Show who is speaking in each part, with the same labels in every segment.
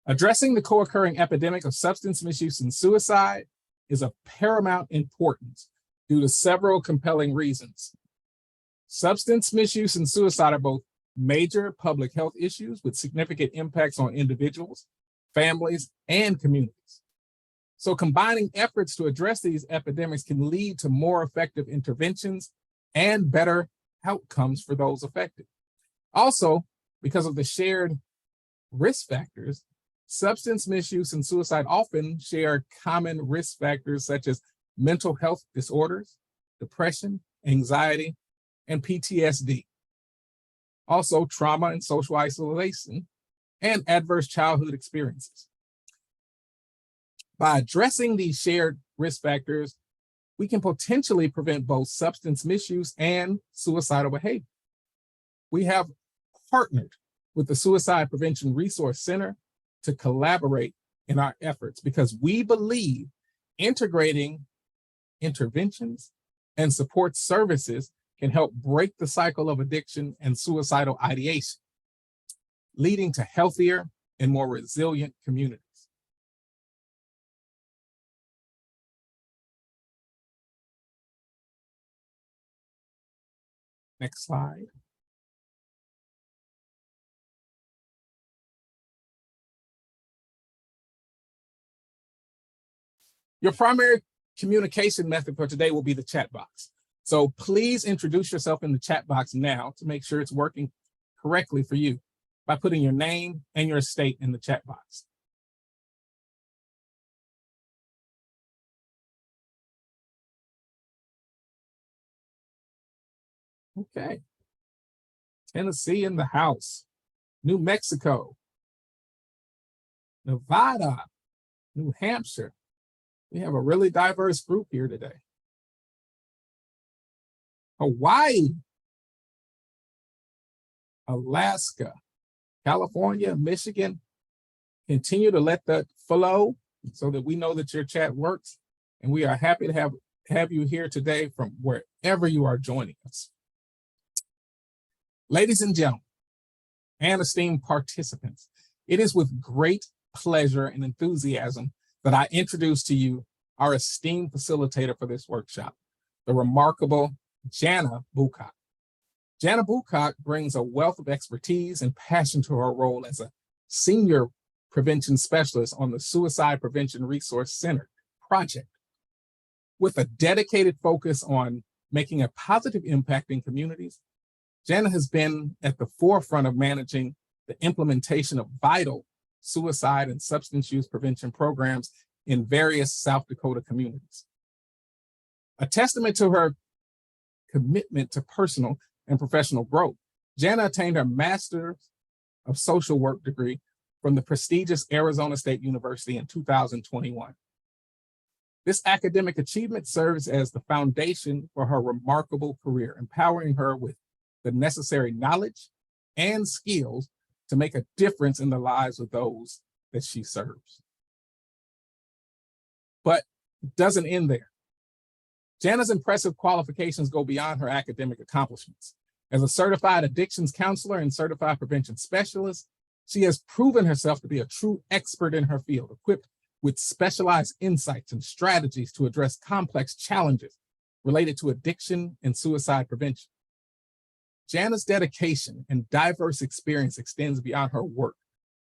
Speaker 1: Addressing the co-occurring epidemic of substance misuse and suicide is of paramount importance due to several compelling reasons. Substance misuse and suicide are both major public health issues with significant impacts on individuals, families, and communities. So combining efforts to address these epidemics can lead to more effective interventions and better outcomes for those affected. Also, because of the shared risk factors, substance misuse and suicide often share common risk factors such as mental health disorders, depression, anxiety, and PTSD. Also, trauma and social isolation and adverse childhood experiences. By addressing these shared risk factors, we can potentially prevent both substance misuse and suicidal behavior. We have partnered with the Suicide Prevention Resource Center to collaborate in our efforts because we believe integrating interventions and support services can help break the cycle of addiction and suicidal ideation, leading to healthier and more resilient communities. Next slide. Your primary communication method for today will be the chat box. So please introduce yourself in the chat box now to make sure it's working correctly for you by putting your name and your state in the chat box. Okay. Tennessee in the house, New Mexico, Nevada, New Hampshire. We have a really diverse group here today. Hawaii, Alaska, California, Michigan. Continue to let that flow so that we know that your chat works. And we are happy to have you here today from wherever you are joining us. Ladies and gentlemen, and esteemed participants, it is with great pleasure and enthusiasm that I introduce to you our esteemed facilitator for this workshop, the remarkable Jana Boocock. Jana Boocock brings a wealth of expertise and passion to her role as a senior prevention specialist on the Suicide Prevention Resource Center project. With a dedicated focus on making a positive impact in communities, Jana has been at the forefront of managing the implementation of vital suicide and substance use prevention programs in various South Dakota communities. A testament to her commitment to personal and professional growth, Jana attained her Master's of Social Work degree from the prestigious Arizona State University in 2021. This academic achievement serves as the foundation for her remarkable career, empowering her with the necessary knowledge and skills to make a difference in the lives of those that she serves. But it doesn't end there. Jana's impressive qualifications go beyond her academic accomplishments. As a certified addictions counselor and certified prevention specialist, she has proven herself to be a true expert in her field, equipped with specialized insights and strategies to address complex challenges related to addiction and suicide prevention. Jana's dedication and diverse experience extends beyond her work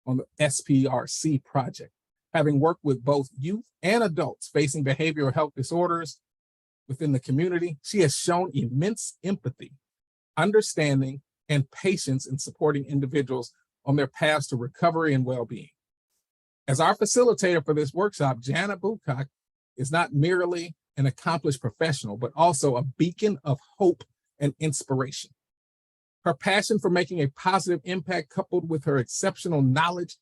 Speaker 1: on the SPRC project, having worked with both youth and adults facing behavioral health disorders within the community. She has shown immense empathy, understanding, and patience in supporting individuals on their paths to recovery and well-being. As our facilitator for this workshop, Jana Boocock is not merely an accomplished professional, but also a beacon of hope and inspiration. Her passion for making a positive impact, coupled with her exceptional knowledge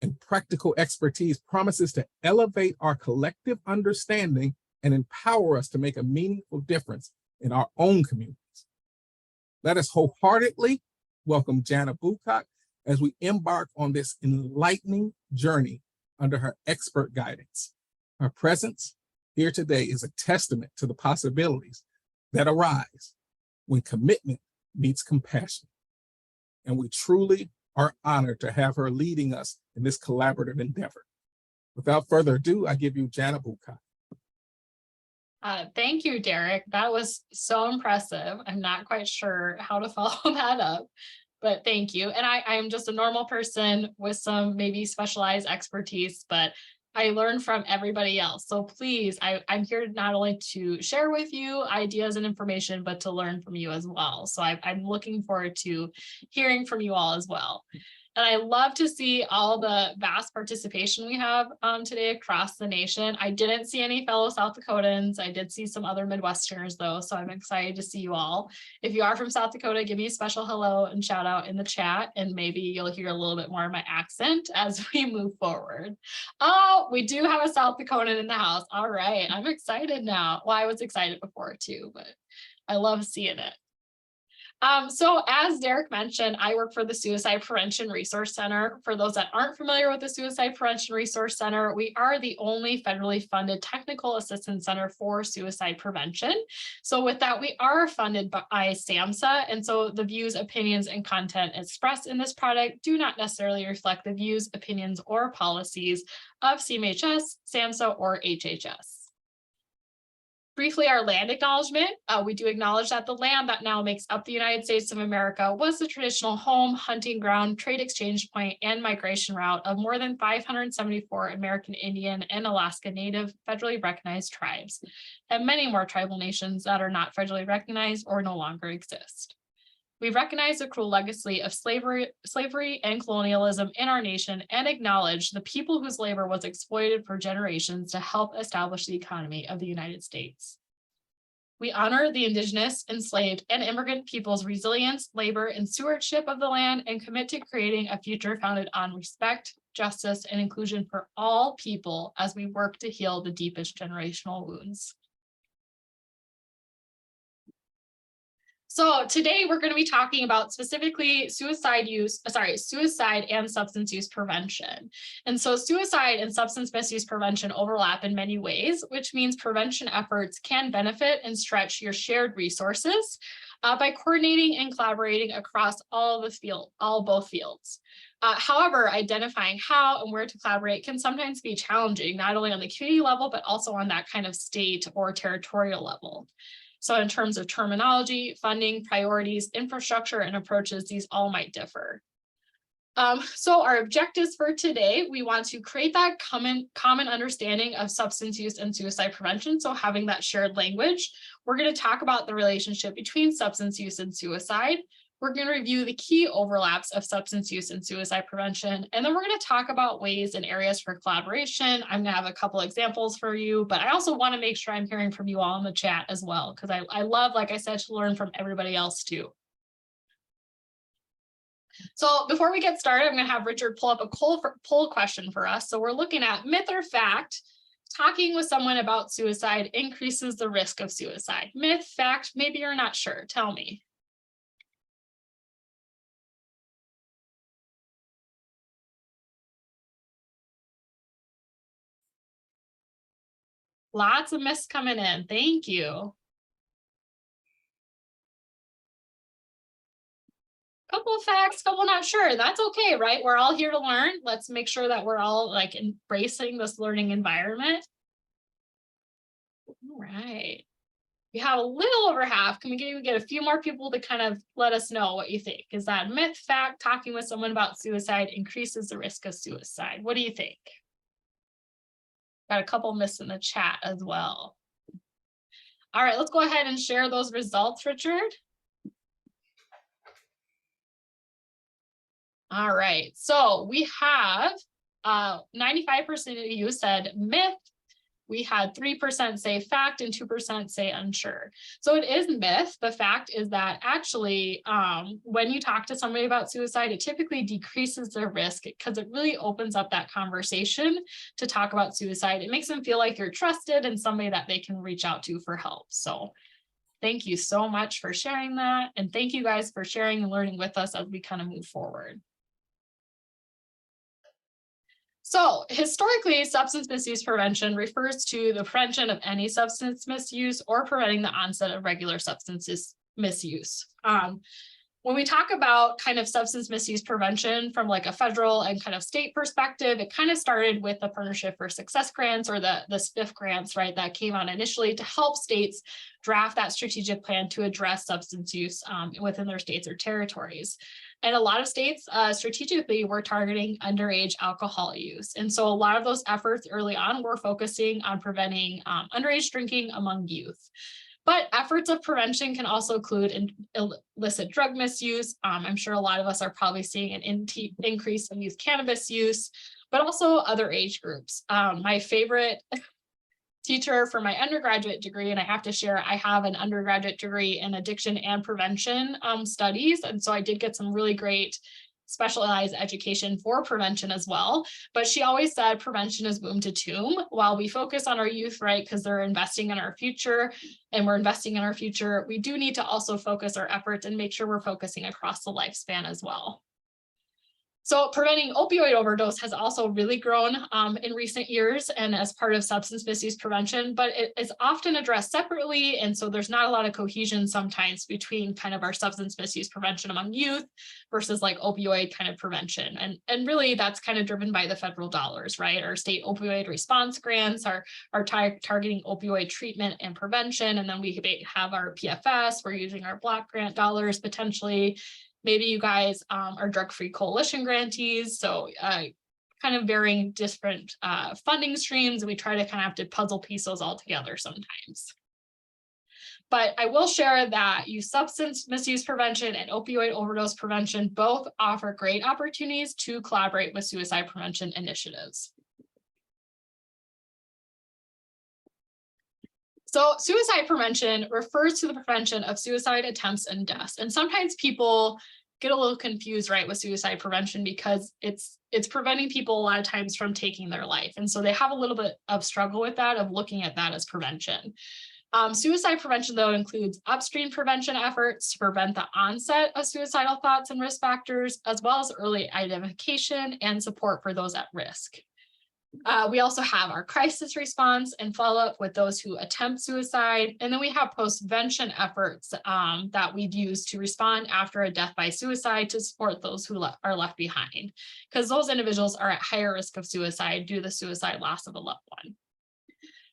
Speaker 1: and practical expertise, promises to elevate our collective understanding and empower us to make a meaningful difference in our own communities. Let us wholeheartedly welcome Jana Boocock as we embark on this enlightening journey under her expert guidance. Her presence here today is a testament to the possibilities that arise when commitment meets compassion. And we truly are honored to have her leading us in this collaborative endeavor. Without further ado, I give you Jana Boocock.
Speaker 2: Thank you, Derrick. That was so impressive. I'm not quite sure how to follow that up, but thank you. And I'm just a normal person with some maybe specialized expertise, but I learn from everybody else. So please, I'm here not only to share with you ideas and information, but to learn from you as well. So I'm looking forward to hearing from you all as well. And I love to see all the vast participation we have today across the nation. I didn't see any fellow South Dakotans. I did see some other Midwesterners though, so I'm excited to see you all. If you are from South Dakota, give me a special hello and shout out in the chat, and maybe you'll hear a little bit more of my accent as we move forward. Oh, we do have a South Dakotan in the house. All right, I'm excited now. Well, I was excited before too, but I love seeing it. So as Derrick mentioned, I work for the Suicide Prevention Resource Center. For those that aren't familiar with the Suicide Prevention Resource Center, we are the only federally funded technical assistance center for suicide prevention. So with that, we are funded by SAMHSA, and so the views, opinions, and content expressed in this product do not necessarily reflect the views, opinions, or policies of CMHS, SAMHSA, or HHS. Briefly, our land acknowledgement. We do acknowledge that the land that now makes up the United States of America was the traditional home, hunting ground, trade exchange point, and migration route of more than 574 American Indian and Alaska Native federally recognized tribes, and many more tribal nations that are not federally recognized or no longer exist. We recognize the cruel legacy of slavery and colonialism in our nation and acknowledge the people whose labor was exploited for generations to help establish the economy of the United States. We honor the Indigenous, enslaved, and immigrant people's resilience, labor, and stewardship of the land, and commit to creating a future founded on respect, justice, and inclusion for all people as we work to heal the deepest generational wounds. So today we're going to be talking about specifically suicide and substance use prevention. And so suicide and substance misuse prevention overlap in many ways, which means prevention efforts can benefit and stretch your shared resources by coordinating and collaborating across both fields. However, identifying how and where to collaborate can sometimes be challenging, not only on the community level, but also on that kind of state or territorial level. So in terms of terminology, funding, priorities, infrastructure, and approaches, these all might differ. So our objectives for today, we want to create that common understanding of substance use and suicide prevention. So having that shared language, we're going to talk about the relationship between substance use and suicide. We're going to review the key overlaps of substance use and suicide prevention. And then we're going to talk about ways and areas for collaboration. I'm going to have a couple examples for you, but I also want to make sure I'm hearing from you all in the chat as well, because I love, like I said, to learn from everybody else too. So before we get started, I'm going to have Richard pull up a poll question for us. So we're looking at myth or fact, talking with someone about suicide increases the risk of suicide. Myth, fact, maybe you're not sure. Tell me. Lots of myths coming in. Thank you. Couple of facts, couple not sure. That's okay, right? We're all here to learn. Let's make sure that we're all like embracing this learning environment. All right. We have a little over half. Can we get a few more people to kind of let us know what you think? Is that myth, fact, talking with someone about suicide increases the risk of suicide? What do you think? Got a couple myths in the chat as well. All right, let's go ahead and share those results, Richard. All right, so we have 95% of you said myth. We had 3% say fact and 2% say unsure. So it is myth. The fact is that actually, when you talk to somebody about suicide, it typically decreases their risk because it really opens up that conversation to talk about suicide. It makes them feel like you're trusted and somebody that they can reach out to for help. So thank you so much for sharing that. And thank you guys for sharing and learning with us as we kind of move forward. So historically, substance misuse prevention refers to the prevention of any substance misuse or preventing the onset of regular substance misuse. When we talk about kind of substance misuse prevention from like a federal and kind of state perspective, it kind of started with the Partnership for Success grants, or the SPIF grants, right, that came out initially to help states draft that strategic plan to address substance use within their states or territories. And a lot of states strategically were targeting underage alcohol use. And so a lot of those efforts early on were focusing on preventing underage drinking among youth. But efforts of prevention can also include illicit drug misuse. I'm sure a lot of us are probably seeing an increase in youth cannabis use, but also other age groups. My favorite teacher for my undergraduate degree, and I have to share, I have an undergraduate degree in addiction and prevention studies. And so I did get some really great specialized education for prevention as well. But she always said prevention is womb to tomb. While we focus on our youth, right, because they're investing in our future and we're investing in our future, we do need to also focus our efforts and make sure we're focusing across the lifespan as well. So preventing opioid overdose has also really grown in recent years and as part of substance misuse prevention, but it is often addressed separately. And so there's not a lot of cohesion sometimes between kind of our substance misuse prevention among youth versus like opioid kind of prevention. And really that's kind of driven by the federal dollars, right? Our state opioid response grants are targeting opioid treatment and prevention. And then we have our PFS, we're using our block grant dollars potentially. Maybe you guys are drug-free coalition grantees, so kind of varying different funding streams, and we try to kind of have to puzzle piece those all together sometimes. But I will share that youth substance misuse prevention and opioid overdose prevention both offer great opportunities to collaborate with suicide prevention initiatives. So suicide prevention refers to the prevention of suicide attempts and deaths. And sometimes people get a little confused, right, with suicide prevention because it's preventing people a lot of times from taking their life. And so they have a little bit of struggle with that, of looking at that as prevention. Suicide prevention, though, includes upstream prevention efforts to prevent the onset of suicidal thoughts and risk factors, as well as early identification and support for those at risk. We also have our crisis response and follow-up with those who attempt suicide. And then we have post-vention efforts that we've used to respond after a death by suicide to support those who are left behind, because those individuals are at higher risk of suicide due to the suicide loss of a loved one.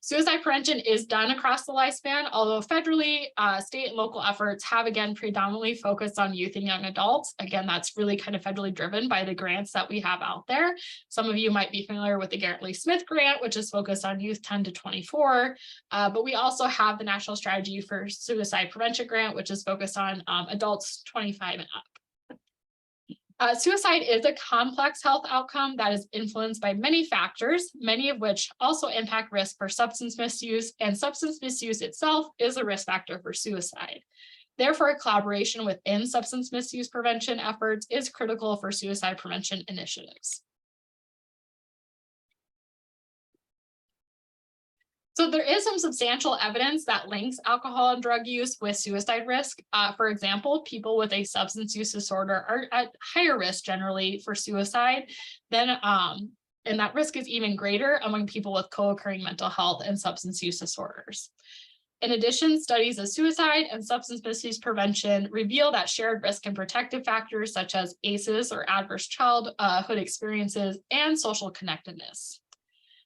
Speaker 2: Suicide prevention is done across the lifespan, although federally, state and local efforts have, again, predominantly focused on youth and young adults. Again, that's really kind of federally driven by the grants that we have out there. Some of you might be familiar with the Garrett Lee Smith grant, which is focused on youth 10 to 24. But we also have the National Strategy for Suicide Prevention grant, which is focused on adults 25 and up. Suicide is a complex health outcome that is influenced by many factors, many of which also impact risk for substance misuse, and substance misuse itself is a risk factor for suicide. Therefore, collaboration within substance misuse prevention efforts is critical for suicide prevention initiatives. So there is some substantial evidence that links alcohol and drug use with suicide risk. For example, people with a substance use disorder are at higher risk generally for suicide than, and that risk is even greater among people with co-occurring mental health and substance use disorders. In addition, studies of suicide and substance misuse prevention reveal that shared risk and protective factors such as ACEs, or adverse childhood experiences, and social connectedness.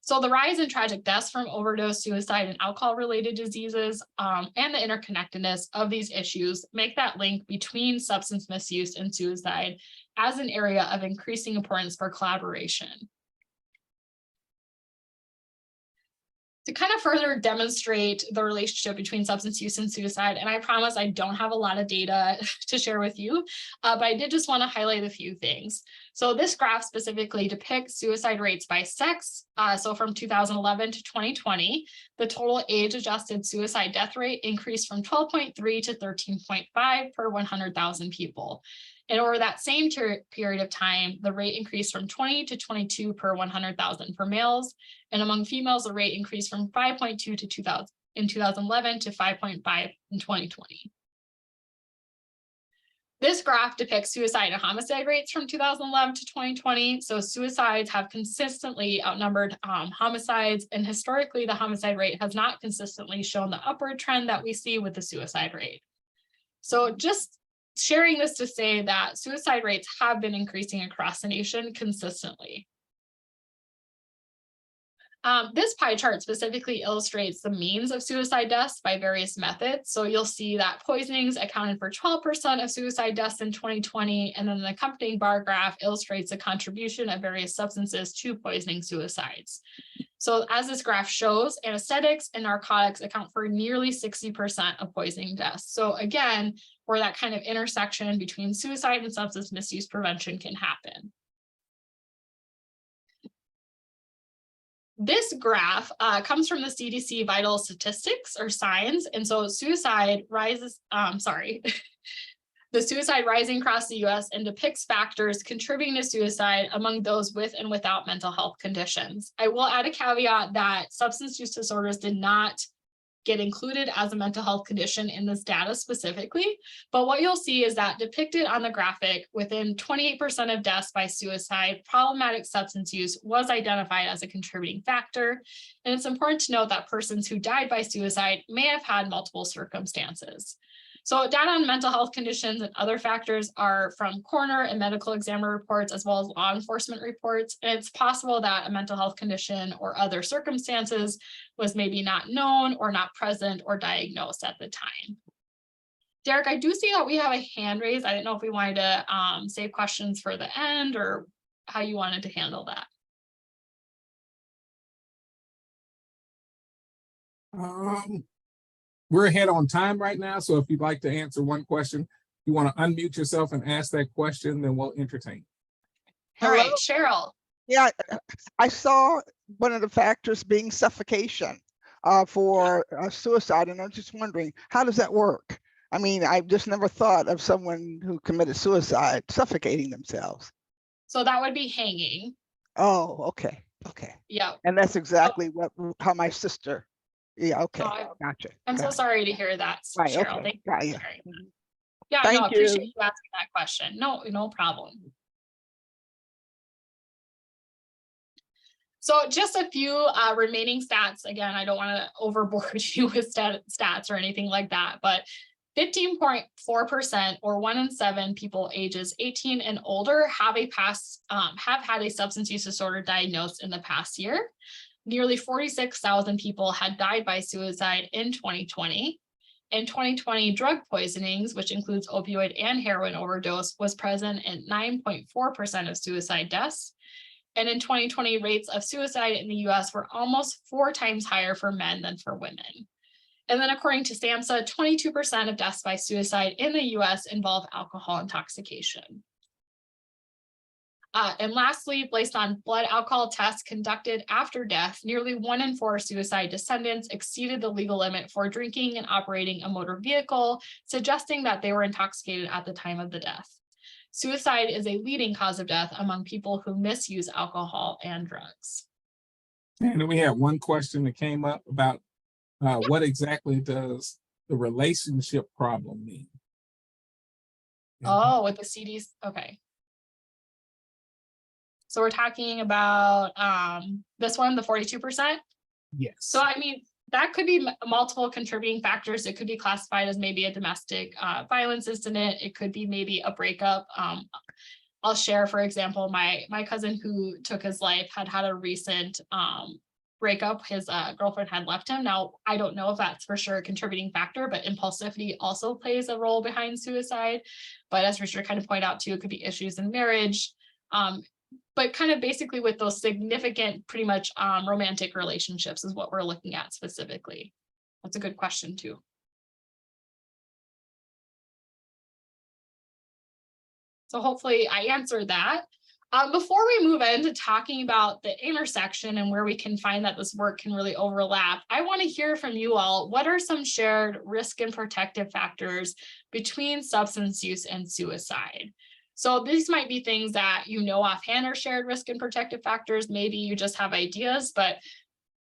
Speaker 2: So the rise in tragic deaths from overdose, suicide, and alcohol-related diseases and the interconnectedness of these issues make that link between substance misuse and suicide as an area of increasing importance for collaboration. To kind of further demonstrate the relationship between substance use and suicide, and I promise I don't have a lot of data to share with you, but I did just want to highlight a few things. So this graph specifically depicts suicide rates by sex. So from 2011 to 2020, the total age-adjusted suicide death rate increased from 12.3 to 13.5 per 100,000 people. And over that same period of time, the rate increased from 20 to 22 per 100,000 for males. And among females, the rate increased from 5.2 to in 2011 to 5.5 in 2020. This graph depicts suicide and homicide rates from 2011 to 2020. So suicides have consistently outnumbered homicides, and historically the homicide rate has not consistently shown the upward trend that we see with the suicide rate. So just sharing this to say that suicide rates have been increasing across the nation consistently. This pie chart specifically illustrates the means of suicide deaths by various methods. So you'll see that poisonings accounted for 12% of suicide deaths in 2020, and then the accompanying bar graph illustrates the contribution of various substances to poisoning suicides. So as this graph shows, anesthetics and narcotics account for nearly 60% of poisoning deaths. So again, where that kind of intersection between suicide and substance misuse prevention can happen. This graph comes from the CDC vital statistics or signs. And so suicide rises, the suicide rising across the US and depicts factors contributing to suicide among those with and without mental health conditions. I will add a caveat that substance use disorders did not get included as a mental health condition in this data specifically, but what you'll see is that depicted on the graphic, within 28% of deaths by suicide, problematic substance use was identified as a contributing factor. And it's important to note that persons who died by suicide may have had multiple circumstances. So data on mental health conditions and other factors are from coroner and medical examiner reports, as well as law enforcement reports. And it's possible that a mental health condition or other circumstances was maybe not known or not present or diagnosed at the time. Derrick, I do see that we have a hand raised. I didn't know if we wanted to save questions for the end or how you wanted to handle that.
Speaker 1: We're ahead on time right now, so if you'd like to answer one question, you want to unmute yourself and ask that question, then we'll entertain.
Speaker 2: All right, Cheryl.
Speaker 3: Yeah, I saw one of the factors being suffocation for suicide, and I'm just wondering, how does that work? I mean, I just never thought of someone who committed suicide suffocating themselves.
Speaker 2: So that would be hanging.
Speaker 3: Oh, okay, okay.
Speaker 2: Yeah.
Speaker 3: And that's exactly how my sister. Yeah, okay, gotcha.
Speaker 2: I'm so sorry to hear that,
Speaker 3: Right,
Speaker 2: Cheryl.
Speaker 3: okay.
Speaker 2: Thank you. Yeah,
Speaker 3: Thank
Speaker 2: no, I
Speaker 3: you.
Speaker 2: appreciate you asking that question. No problem. So just a few remaining stats. Again, I don't want to overboard you with stats or anything like that, but 15.4% or 1 in 7 people ages 18 and older have had a substance use disorder diagnosed in the past year. Nearly 46,000 people had died by suicide in 2020. In 2020, drug poisonings, which includes opioid and heroin overdose, was present in 9.4% of suicide deaths. And in 2020, rates of suicide in the US were almost 4 times higher for men than for women. And then according to SAMHSA, 22% of deaths by suicide in the US involve alcohol intoxication. And lastly, based on blood alcohol tests conducted after death, nearly 1 in 4 suicide descendants exceeded the legal limit for drinking and operating a motor vehicle, suggesting that they were intoxicated at the time of the death. Suicide is a leading cause of death among people who misuse alcohol and drugs.
Speaker 1: And we had one question that came up about what exactly does the relationship problem mean?
Speaker 2: Oh, with the CDs, okay. So we're talking about this one, the 42%?
Speaker 1: Yes.
Speaker 2: So I mean, that could be multiple contributing factors. It could be classified as maybe a domestic violence incident. It could be maybe a breakup. I'll share, for example, my cousin who took his life had a recent breakup. His girlfriend had left him. Now, I don't know if that's for sure a contributing factor, but impulsivity also plays a role behind suicide. But as Richard kind of pointed out too, it could be issues in marriage. But kind of basically with those significant, pretty much romantic relationships is what we're looking at specifically. That's a good question too. So hopefully I answered that. Before we move into talking about the intersection and where we can find that this work can really overlap, I want to hear from you all. What are some shared risk and protective factors between substance use and suicide? So these might be things that you know offhand are shared risk and protective factors. Maybe you just have ideas, but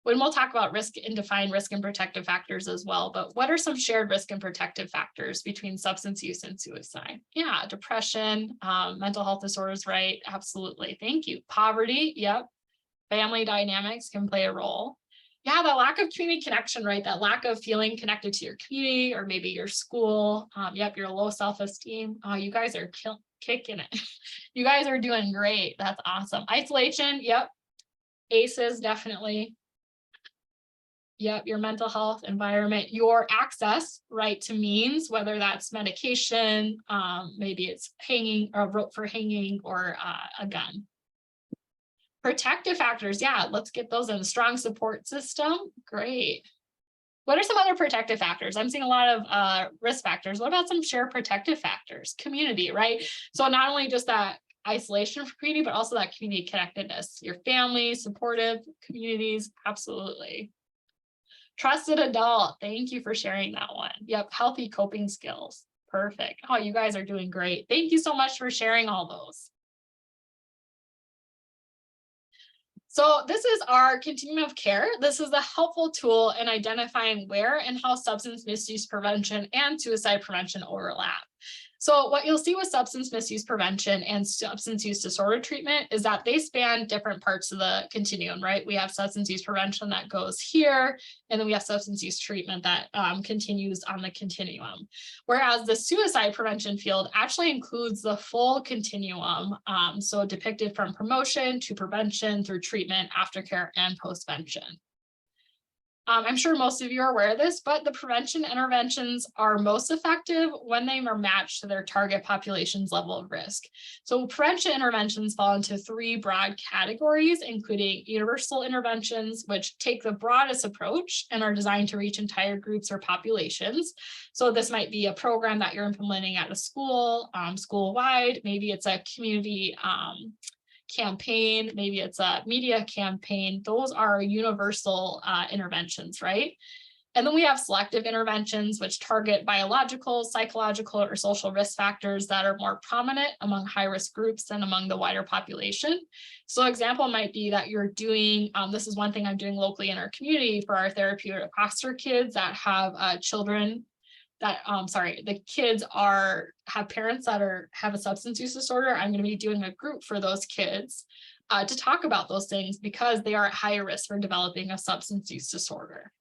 Speaker 2: when we'll talk about risk and define risk and protective factors as well. But what are some shared risk and protective factors between substance use and suicide? Yeah, depression, mental health disorders, right? Absolutely. Thank you. Poverty, yep. Family dynamics can play a role. Yeah, the lack of community connection, right? That lack of feeling connected to your community or maybe your school. Yep, your low self-esteem. Oh, you guys are kicking it. You guys are doing great. That's awesome. Isolation, yep. ACEs, definitely. Yep, your mental health, environment, your access, right, to means, whether that's medication, maybe it's hanging, or a rope for hanging, or a gun. Protective factors, yeah, let's get those in. Strong support system, great. What are some other protective factors? I'm seeing a lot of risk factors. What about some shared protective factors? Community, right? So not only just that isolation from community, but also that community connectedness. Your family, supportive communities, absolutely. Trusted adult, thank you for sharing that one. Yep, healthy coping skills, perfect. Oh, you guys are doing great. Thank you so much for sharing all those. So this is our continuum of care. This is a helpful tool in identifying where and how substance misuse prevention and suicide prevention overlap. So what you'll see with substance misuse prevention and substance use disorder treatment is that they span different parts of the continuum, right? We have substance use prevention that goes here, and then we have substance use treatment that continues on the continuum. Whereas the suicide prevention field actually includes the full continuum, so depicted from promotion to prevention through treatment, aftercare, and postvention. I'm sure most of you are aware of this, but the prevention interventions are most effective when they are matched to their target population's level of risk. So prevention interventions fall into three broad categories, including universal interventions, which take the broadest approach and are designed to reach entire groups or populations. So this might be a program that you're implementing at a school, school-wide, maybe it's a community campaign, maybe it's a media campaign. Those are universal interventions, right? And then we have selective interventions, which target biological, psychological, or social risk factors that are more prominent among high-risk groups than among the wider population. So example might be that you're doing, this is one thing I'm doing locally in our community for our therapeutic foster kids that have children that, the kids have parents that have a substance use disorder. I'm going to be doing a group for those kids to talk about those things because they are at higher risk for developing a substance use disorder.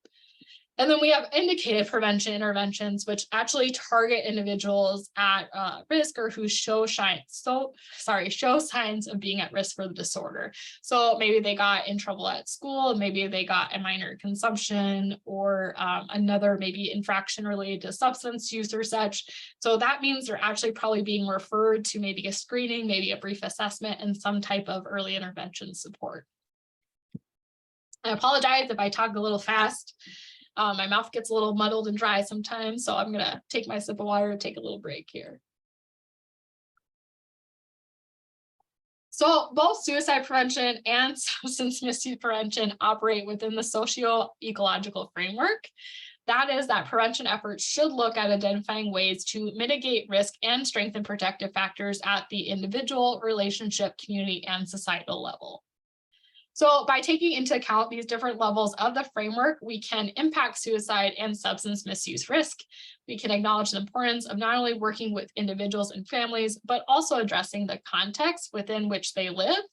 Speaker 2: And then we have indicated prevention interventions, which actually target individuals at risk or who show signs of being at risk for the disorder. So maybe they got in trouble at school, maybe they got a minor consumption or another maybe infraction related to substance use or such. So that means they're actually probably being referred to maybe a screening, maybe a brief assessment, and some type of early intervention support. I apologize if I talk a little fast. My mouth gets a little muddled and dry sometimes, so I'm going to take my sip of water and take a little break here. So both suicide prevention and substance misuse prevention operate within the socio-ecological framework. That is that prevention efforts should look at identifying ways to mitigate risk and strengthen protective factors at the individual, relationship, community, and societal level. So by taking into account these different levels of the framework, we can impact suicide and substance misuse risk. We can acknowledge the importance of not only working with individuals and families, but also addressing the context within which they live.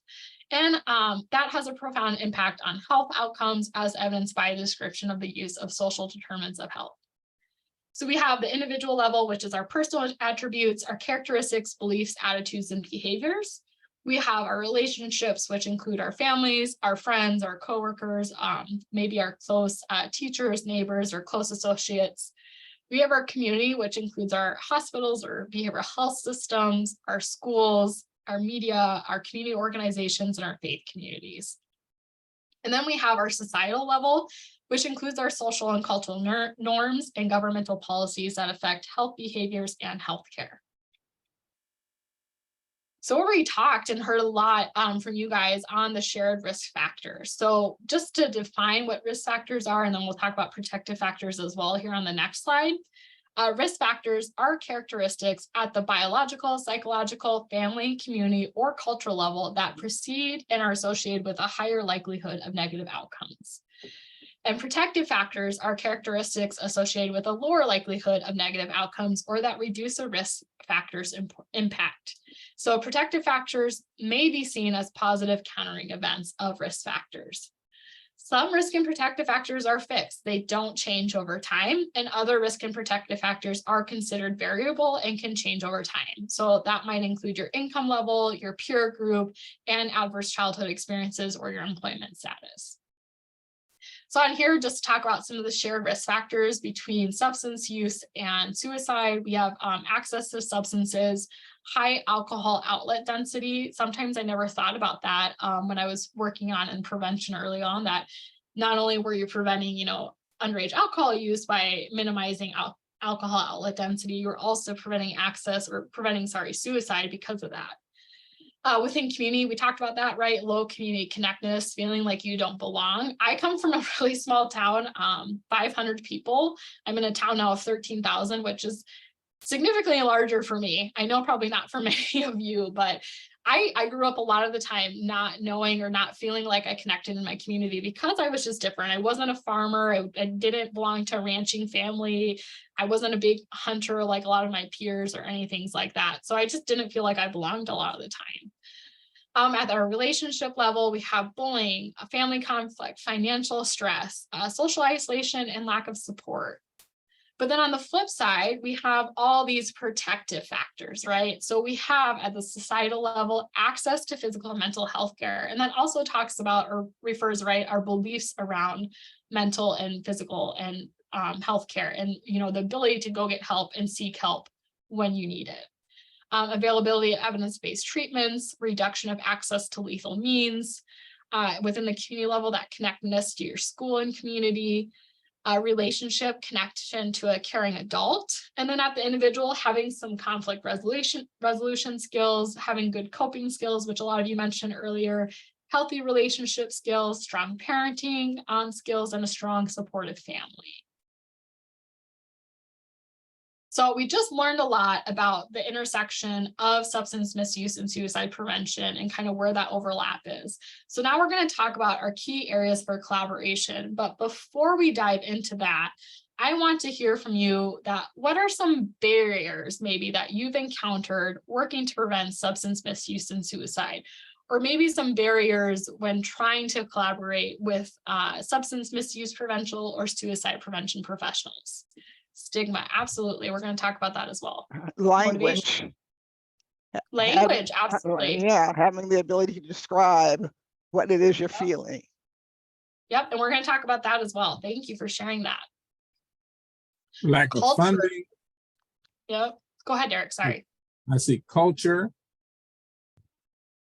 Speaker 2: And that has a profound impact on health outcomes as evidenced by a description of the use of social determinants of health. So we have the individual level, which is our personal attributes, our characteristics, beliefs, attitudes, and behaviors. We have our relationships, which include our families, our friends, our coworkers, maybe our close teachers, neighbors, or close associates. We have our community, which includes our hospitals or behavioral health systems, our schools, our media, our community organizations, and our faith communities. And then we have our societal level, which includes our social and cultural norms and governmental policies that affect health behaviors and healthcare. So we already talked and heard a lot from you guys on the shared risk factors. So just to define what risk factors are, and then we'll talk about protective factors as well here on the next slide. Risk factors are characteristics at the biological, psychological, family, community, or cultural level that precede and are associated with a higher likelihood of negative outcomes. And protective factors are characteristics associated with a lower likelihood of negative outcomes or that reduce a risk factor's impact. So protective factors may be seen as positive countering events of risk factors. Some risk and protective factors are fixed. They don't change over time, and other risk and protective factors are considered variable and can change over time. So that might include your income level, your peer group, and adverse childhood experiences or your employment status. So on here, just to talk about some of the shared risk factors between substance use and suicide, we have access to substances, high alcohol outlet density. Sometimes I never thought about that when I was working on in prevention early on, that not only were you preventing, underage alcohol use by minimizing alcohol outlet density, you're also preventing suicide because of that. Within community, we talked about that, right? Low community connectedness, feeling like you don't belong. I come from a really small town, 500 people. I'm in a town now of 13,000, which is significantly larger for me. I know probably not for many of you, but I grew up a lot of the time not knowing or not feeling like I connected in my community because I was just different. I wasn't a farmer. I didn't belong to a ranching family. I wasn't a big hunter like a lot of my peers or anything like that. So I just didn't feel like I belonged a lot of the time. At our relationship level, we have bullying, family conflict, financial stress, social isolation, and lack of support. But then on the flip side, we have all these protective factors, right? So we have at the societal level, access to physical and mental health care. And that also talks about or refers, right, our beliefs around mental and physical and healthcare and, the ability to go get help and seek help when you need it. Availability of evidence-based treatments, reduction of access to lethal means, within the community level, that connectedness to your school and community, relationship connection to a caring adult, and then at the individual, having some conflict resolution skills, having good coping skills, which a lot of you mentioned earlier, healthy relationship skills, strong parenting skills, and a strong supportive family. So we just learned a lot about the intersection of substance misuse and suicide prevention and kind of where that overlap is. So now we're going to talk about our key areas for collaboration. But before we dive into that, I want to hear from you that what are some barriers maybe that you've encountered working to prevent substance misuse and suicide? Or maybe some barriers when trying to collaborate with substance misuse prevention or suicide prevention professionals. Stigma, absolutely. We're going to talk about that as well.
Speaker 3: Language.
Speaker 2: Language, absolutely.
Speaker 3: Yeah, having the ability to describe what it is you're feeling.
Speaker 2: Yep, and we're going to talk about that as well. Thank you for sharing that.
Speaker 1: Lack of funding.
Speaker 2: Yep. Go ahead, Derrick. Sorry.
Speaker 1: I see culture.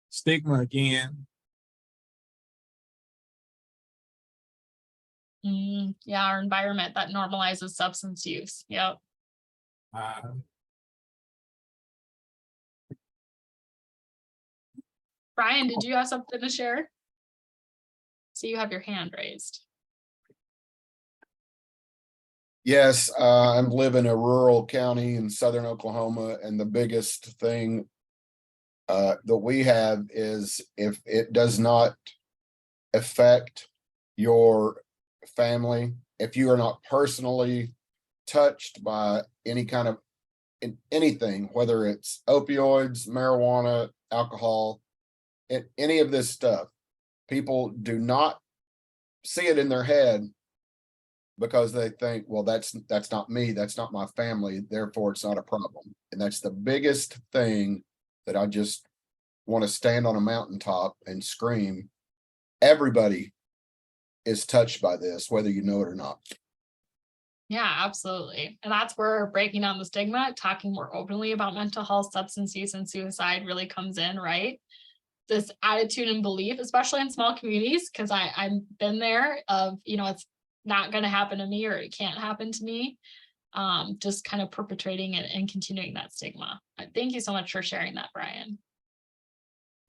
Speaker 1: Stigma again.
Speaker 2: Yeah, our environment that normalizes substance use. Yep. Brian, did you have something to share? So you have your hand raised.
Speaker 4: Yes, I live in a rural county in southern Oklahoma, and the biggest thing that we have is if it does not affect your family, if you are not personally touched by any kind of anything, whether it's opioids, marijuana, alcohol, any of this stuff, people do not see it in their head because they think, well, that's not me, that's not my family, therefore it's not a problem. And that's the biggest thing that I just want to stand on a mountaintop and scream. Everybody is touched by this, whether you know it or not.
Speaker 2: Yeah, absolutely. And that's where breaking down the stigma, talking more openly about mental health, substance use, and suicide really comes in, right? This attitude and belief, especially in small communities, because I've been there of, it's not going to happen to me or it can't happen to me. Just kind of perpetrating it and continuing that stigma. Thank you so much for sharing that, Brian.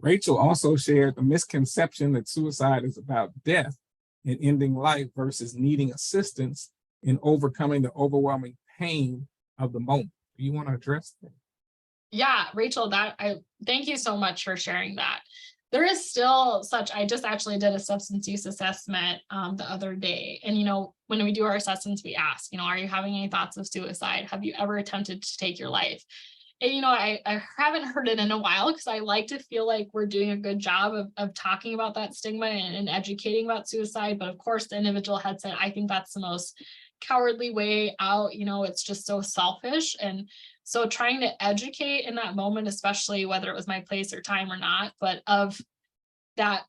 Speaker 1: Rachel also shared the misconception that suicide is about death and ending life versus needing assistance in overcoming the overwhelming pain of the moment. Do you want to address that?
Speaker 2: Yeah, Rachel, thank you so much for sharing that. There is still I just actually did a substance use assessment the other day. And, when we do our assessments, we ask, are you having any thoughts of suicide? Have you ever attempted to take your life? And, I haven't heard it in a while because I like to feel like we're doing a good job of talking about that stigma and educating about suicide. But of course, the individual had said, I think that's the most cowardly way out. It's just so selfish. And so trying to educate in that moment, especially whether it was my place or time or not, but of that,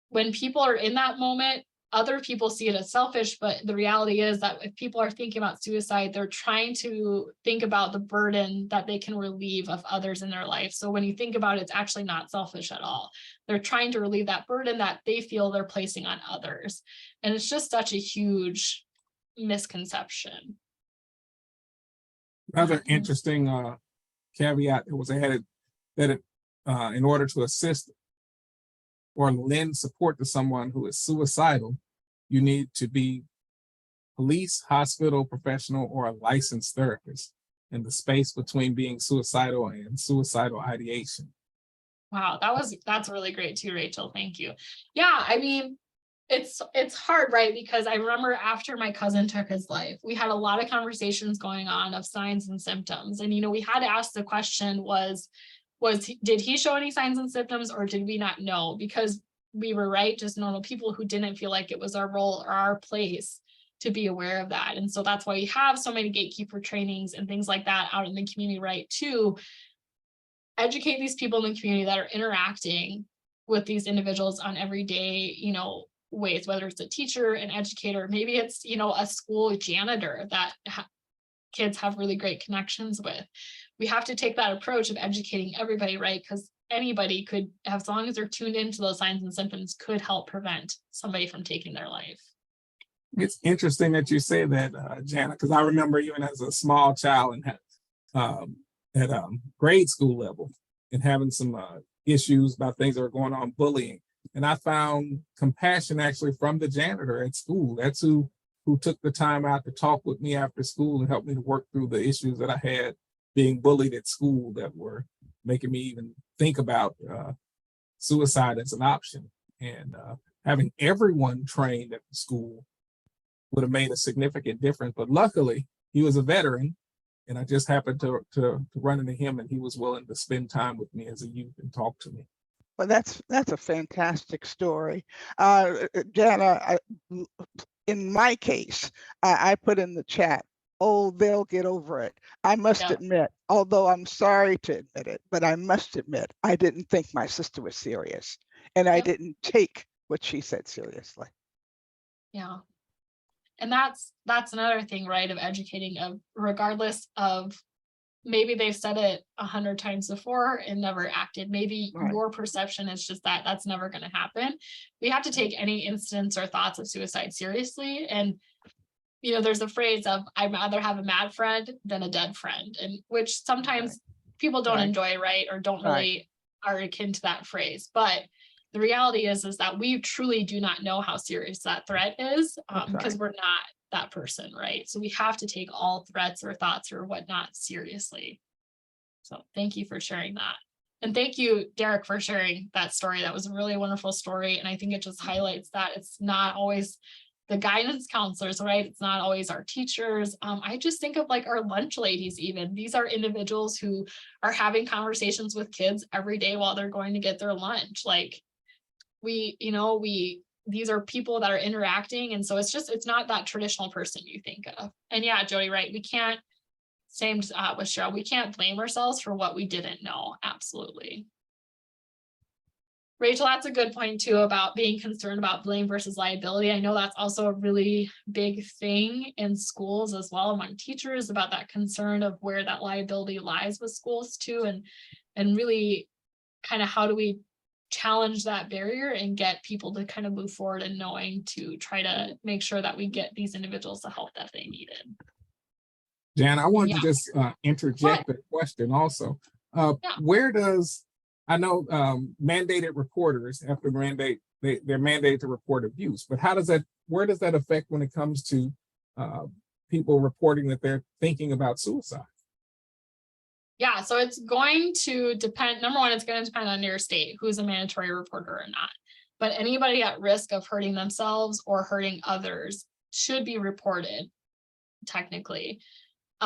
Speaker 2: when people are in that moment, other people see it as selfish, but the reality is that if people are thinking about suicide, they're trying to think about the burden that they can relieve of others in their life. So when you think about it, it's actually not selfish at all. They're trying to relieve that burden that they feel they're placing on others. And it's just such a huge misconception.
Speaker 1: Another interesting caveat that was added that in order to assist or lend support to someone who is suicidal, you need to be police, hospital professional, or a licensed therapist in the space between being suicidal and suicidal ideation.
Speaker 2: Wow, that's really great too, Rachel. Thank you. Yeah, I mean, it's hard, right? Because I remember after my cousin took his life, we had a lot of conversations going on of signs and symptoms. And, we had to ask the question did he show any signs and symptoms, or did we not know? Because we were, right, just normal people who didn't feel like it was our role or our place to be aware of that. And so that's why we have so many gatekeeper trainings and things like that out in the community, right, to educate these people in the community that are interacting with these individuals on everyday, ways, whether it's a teacher, an educator, maybe it's, a school janitor that kids have really great connections with. We have to take that approach of educating everybody, right? Because anybody could, as long as they're tuned into those signs and symptoms, could help prevent somebody from taking their life.
Speaker 1: It's interesting that you say that, Jana, because I remember even as a small child and at grade school level and having some issues about things that were going on, bullying. And I found compassion actually from the janitor at school. That's who took the time out to talk with me after school and help me to work through the issues that I had being bullied at school that were making me even think about suicide as an option. And having everyone trained at the school would have made a significant difference. But luckily, he was a veteran, and I just happened to run into him, and he was willing to spend time with me as a youth and talk to me.
Speaker 3: Well, that's a fantastic story. Jana, in my case, I put in the chat, oh, they'll get over it. I must admit, although I'm sorry to admit it, but I must admit, I didn't think my sister was serious, and I didn't take what she said seriously.
Speaker 2: Yeah. And that's another thing, right, of educating, of regardless of maybe they've said it 100 times before and never acted. Maybe your perception is just that's never going to happen. We have to take any instance or thoughts of suicide seriously. And, there's a phrase of, I'd rather have a mad friend than a dead friend, and which sometimes people don't enjoy, right? Or don't really are akin to that phrase. But the reality is that we truly do not know how serious that threat is because we're not that person, right? So we have to take all threats or thoughts or whatnot seriously. So thank you for sharing that. And thank you, Derrick, for sharing that story. That was a really wonderful story. And I think it just highlights that it's not always the guidance counselors, right? It's not always our teachers. I just think of like our lunch ladies even. These are individuals who are having conversations with kids every day while they're going to get their lunch. Like these are people that are interacting. And so it's not that traditional person you think of. And yeah, Jody, right. We can't, same with Cheryl, we can't blame ourselves for what we didn't know. Absolutely. Rachel, that's a good point too about being concerned about blame versus liability. I know that's also a really big thing in schools as well among teachers, about that concern of where that liability lies with schools too, and really kind of how do we challenge that barrier and get people to kind of move forward and knowing to try to make sure that we get these individuals the help that they needed.
Speaker 1: Jan, I wanted to just interject a question also. Where does, I know mandated reporters have to mandate, they're mandated to report abuse, but where does that affect when it comes to people reporting that they're thinking about suicide?
Speaker 2: Yeah, so it's going to depend. Number one, it's going to depend on your state, who's a mandatory reporter or not. But anybody at risk of hurting themselves or hurting others should be reported, technically.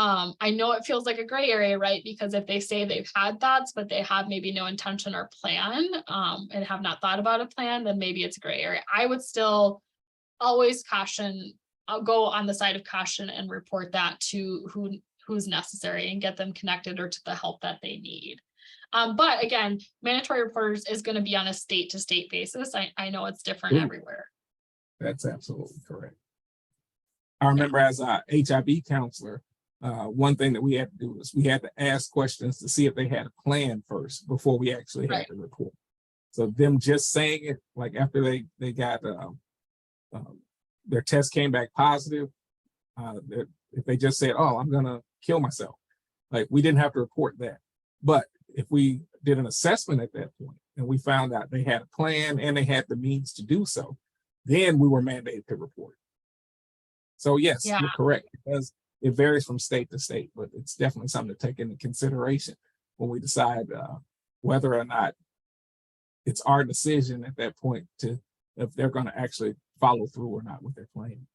Speaker 2: I know it feels like a gray area, right? Because if they say they've had thoughts, but they have maybe no intention or plan, and have not thought about a plan, then maybe it's a gray area. I would still always caution, I'll go on the side of caution and report that to who's necessary and get them connected or to the help that they need. But again, mandatory reporters is going to be on a state to state basis. I know it's different everywhere.
Speaker 1: That's absolutely correct. I remember as a HIV counselor, one thing that we had to do was we had to ask questions to see if they had a plan first before we actually had to report. So them just saying it, like after they got their test came back positive, if they just said, "Oh, I'm gonna kill myself," like we didn't have to report that. But if we did an assessment at that point and we found out they had a plan and they had the means to do so, then we were mandated to report. So yes, you're correct, because it varies from state to state, but it's definitely something to take into consideration when we decide whether or not it's our decision at that point to if they're going to actually follow through or not with their plan.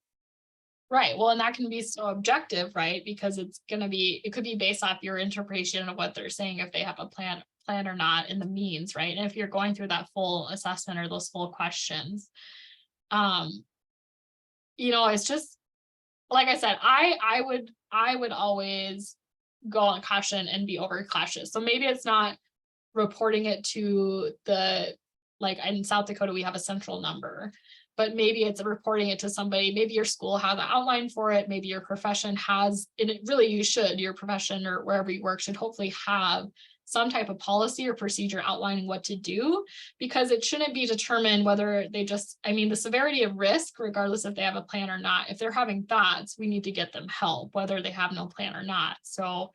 Speaker 2: Right. Well, and that can be so objective, right? Because it could be based off your interpretation of what they're saying, if they have a plan or not, and the means, right? And if you're going through that full assessment or those full questions, it's just, like I said, I would always go on caution and be over cautious. So maybe it's not reporting it to like in South Dakota, we have a central number, but maybe it's reporting it to somebody. Maybe your school has an outline for it. Maybe your profession has, and it really, your profession or wherever you work should hopefully have some type of policy or procedure outlining what to do, because it shouldn't be determined whether they the severity of risk, regardless if they have a plan or not. If they're having thoughts, we need to get them help, whether they have no plan or not. So,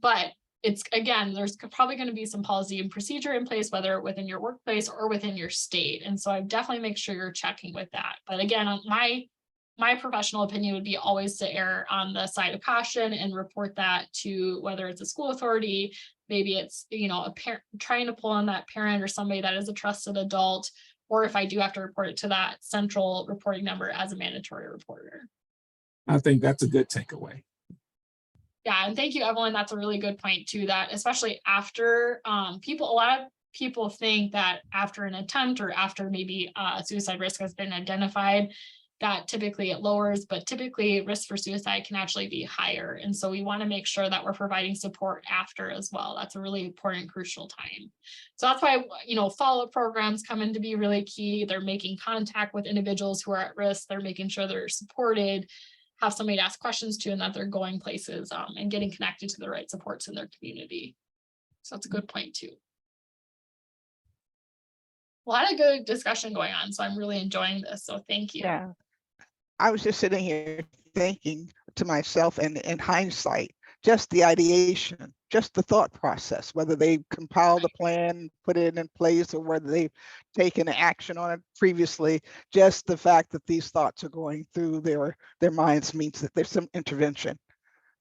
Speaker 2: but it's, again, there's probably going to be some policy and procedure in place, whether within your workplace or within your state. And so I definitely make sure you're checking with that. But again, my professional opinion would be always to err on the side of caution and report that to, whether it's a school authority, maybe it's, a parent, trying to pull on that parent or somebody that is a trusted adult, or if I do have to report it to that central reporting number as a mandatory reporter.
Speaker 1: I think that's a good takeaway.
Speaker 2: Yeah, and thank you, Evelyn. That's a really good point too, that especially after a lot of people think that after an attempt or after maybe suicide risk has been identified, that typically it lowers, but typically risk for suicide can actually be higher. And so we want to make sure that we're providing support after as well. That's a really important, crucial time. So that's why, follow-up programs come in to be really key. They're making contact with individuals who are at risk. They're making sure they're supported, have somebody to ask questions to, and that they're going places and getting connected to the right supports in their community. So that's a good point too. A lot of good discussion going on, so I'm really enjoying this. So thank you.
Speaker 3: Yeah, I was just sitting here thinking to myself, and in hindsight, just the ideation, just the thought process, whether they compiled a plan, put it in place, or whether they've taken action on it previously, just the fact that these thoughts are going through their minds means that there's some intervention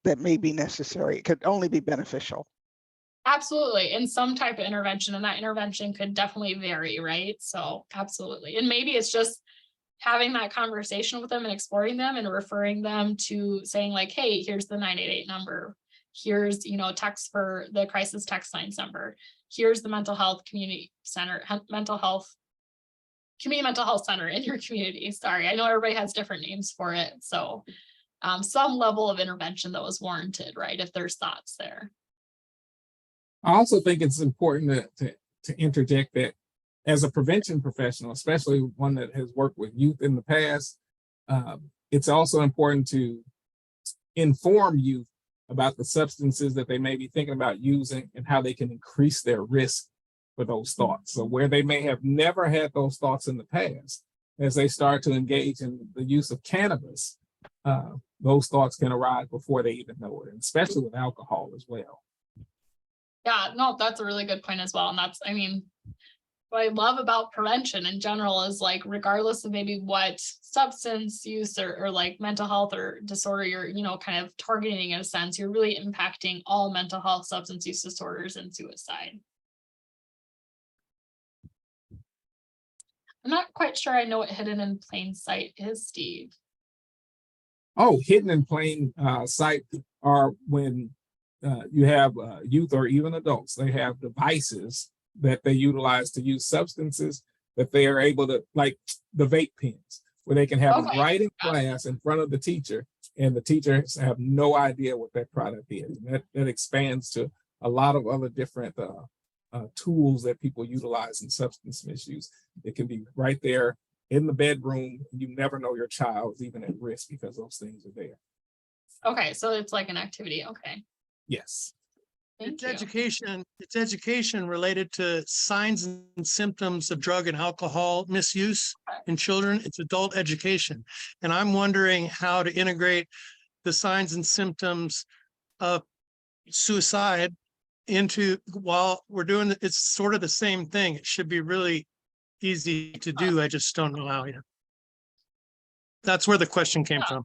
Speaker 3: that may be necessary. It could only be beneficial.
Speaker 2: Absolutely. And some type of intervention, and that intervention could definitely vary, right? So absolutely. And maybe it's just having that conversation with them and exploring them and referring them to saying like, hey, here's the 988 number. Here's, text for the crisis text lines number. Here's the mental health community center, community mental health center in your community. Sorry, I know everybody has different names for it. So some level of intervention that was warranted, right? If there's thoughts there.
Speaker 1: I also think it's important to interject that as a prevention professional, especially one that has worked with youth in the past, it's also important to inform youth about the substances that they may be thinking about using and how they can increase their risk for those thoughts. So where they may have never had those thoughts in the past, as they start to engage in the use of cannabis, those thoughts can arise before they even know it, and especially with alcohol as well.
Speaker 2: Yeah, no, that's a really good point as well. And that's, what I love about prevention in general is like, regardless of maybe what substance use or like mental health or disorder you're, kind of targeting in a sense, you're really impacting all mental health, substance use disorders, and suicide. I'm not quite sure I know what hidden in plain sight is, Steve.
Speaker 1: Oh, hidden in plain sight are when you have youth or even adults, they have devices that they utilize to use substances that they are able to, like the vape pens, where they can have them right in class in front of the teacher, and the teachers have no idea what that product is. And that expands to a lot of other different tools that people utilize in substance misuse. It can be right there in the bedroom. You never know your child is even at risk because those things are there.
Speaker 2: Okay, so it's like an activity. Okay,
Speaker 1: Yes.
Speaker 2: thank
Speaker 5: It's
Speaker 2: you.
Speaker 5: it's education related to signs and symptoms of drug and alcohol misuse in children. It's adult education. And I'm wondering how to integrate the signs and symptoms of suicide into, while we're doing, it's sort of the same thing. It should be really easy to do. I just don't know how yet. That's where the question came from.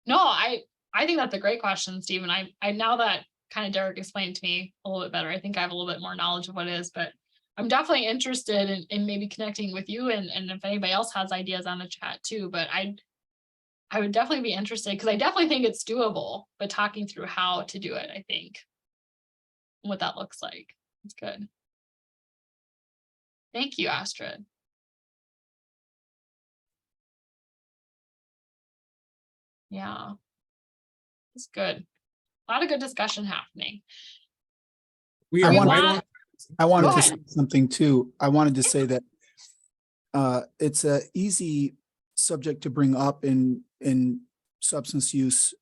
Speaker 2: No, I think that's a great question, Stephen. I now that kind of Derrick explained to me a little bit better, I think I have a little bit more knowledge of what it is, but I'm definitely interested in maybe connecting with you and if anybody else has ideas on the chat too, but I would definitely be interested because I definitely think it's doable, but talking through how to do it, I think, and what that looks like. It's good. Thank you, Astrid. Yeah, it's good. A lot of good discussion happening.
Speaker 1: We are
Speaker 6: I wanted
Speaker 2: Go
Speaker 6: to
Speaker 2: ahead.
Speaker 6: say something too. I wanted to say that it's a easy subject to bring up in substance use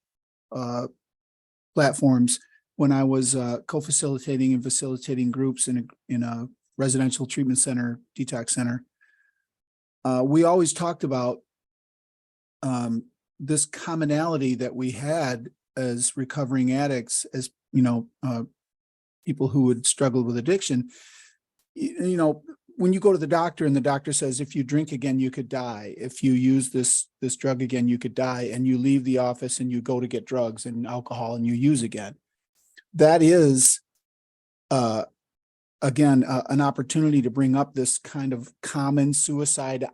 Speaker 6: platforms. When I was co-facilitating and facilitating groups in a residential treatment center, detox center, we always talked about this commonality that we had as recovering addicts, as people who would struggle with addiction. When you go to the doctor and the doctor says, if you drink again, you could die. If you use this drug again, you could die. And you leave the office and you go to get drugs and alcohol and you use again. That is, again, an opportunity to bring up this kind of common suicidality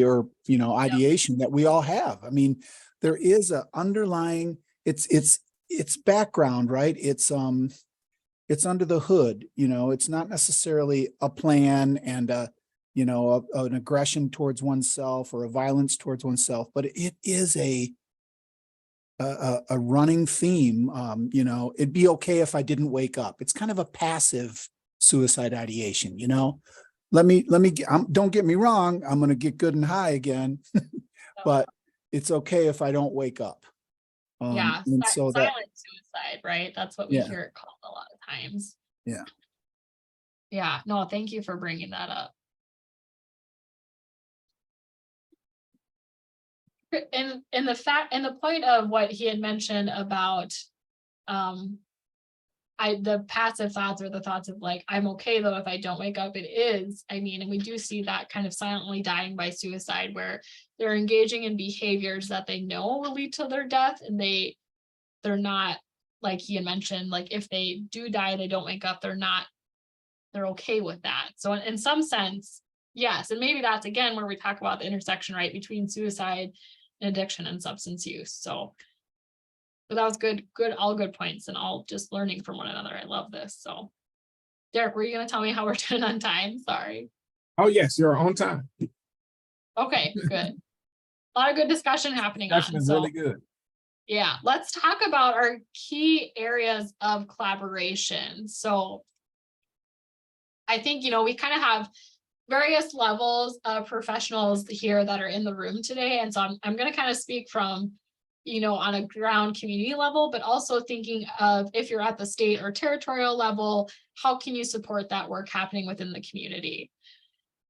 Speaker 6: or, ideation that we all have. I mean, there is a underlying, it's background, right? It's under the hood, it's not necessarily a plan and an aggression towards oneself or a violence towards oneself, but it is a running theme. It'd be okay if I didn't wake up. It's kind of a passive suicide ideation, don't get me wrong, I'm going to get good and high again, but it's okay if I don't wake up.
Speaker 2: Yeah,
Speaker 6: and so
Speaker 2: silent
Speaker 6: that,
Speaker 2: suicide, right? That's what we hear it called a lot of times.
Speaker 6: Yeah.
Speaker 2: Yeah, no, thank you for bringing that up. And the point of what he had mentioned about the passive thoughts or the thoughts of like, I'm okay though if I don't wake up, it is, and we do see that kind of silently dying by suicide where they're engaging in behaviors that they know will lead to their death, and they're not, like he had mentioned, like if they do die, they don't wake up, they're okay with that. So in some sense, yes, and maybe that's again where we talk about the intersection, right, between suicide and addiction and substance use. So but that was good, all good points, and all just learning from one another. I love this. So Derrick, were you going to tell me how we're doing on time? Sorry.
Speaker 1: Oh, yes, you're on time.
Speaker 2: Okay, good. A lot of good discussion happening.
Speaker 1: Discussion is really good.
Speaker 2: Yeah, let's talk about our key areas of collaboration. So I think, we kind of have various levels of professionals here that are in the room today. And so I'm going to kind of speak from, on a ground community level, but also thinking of if you're at the state or territorial level, how can you support that work happening within the community?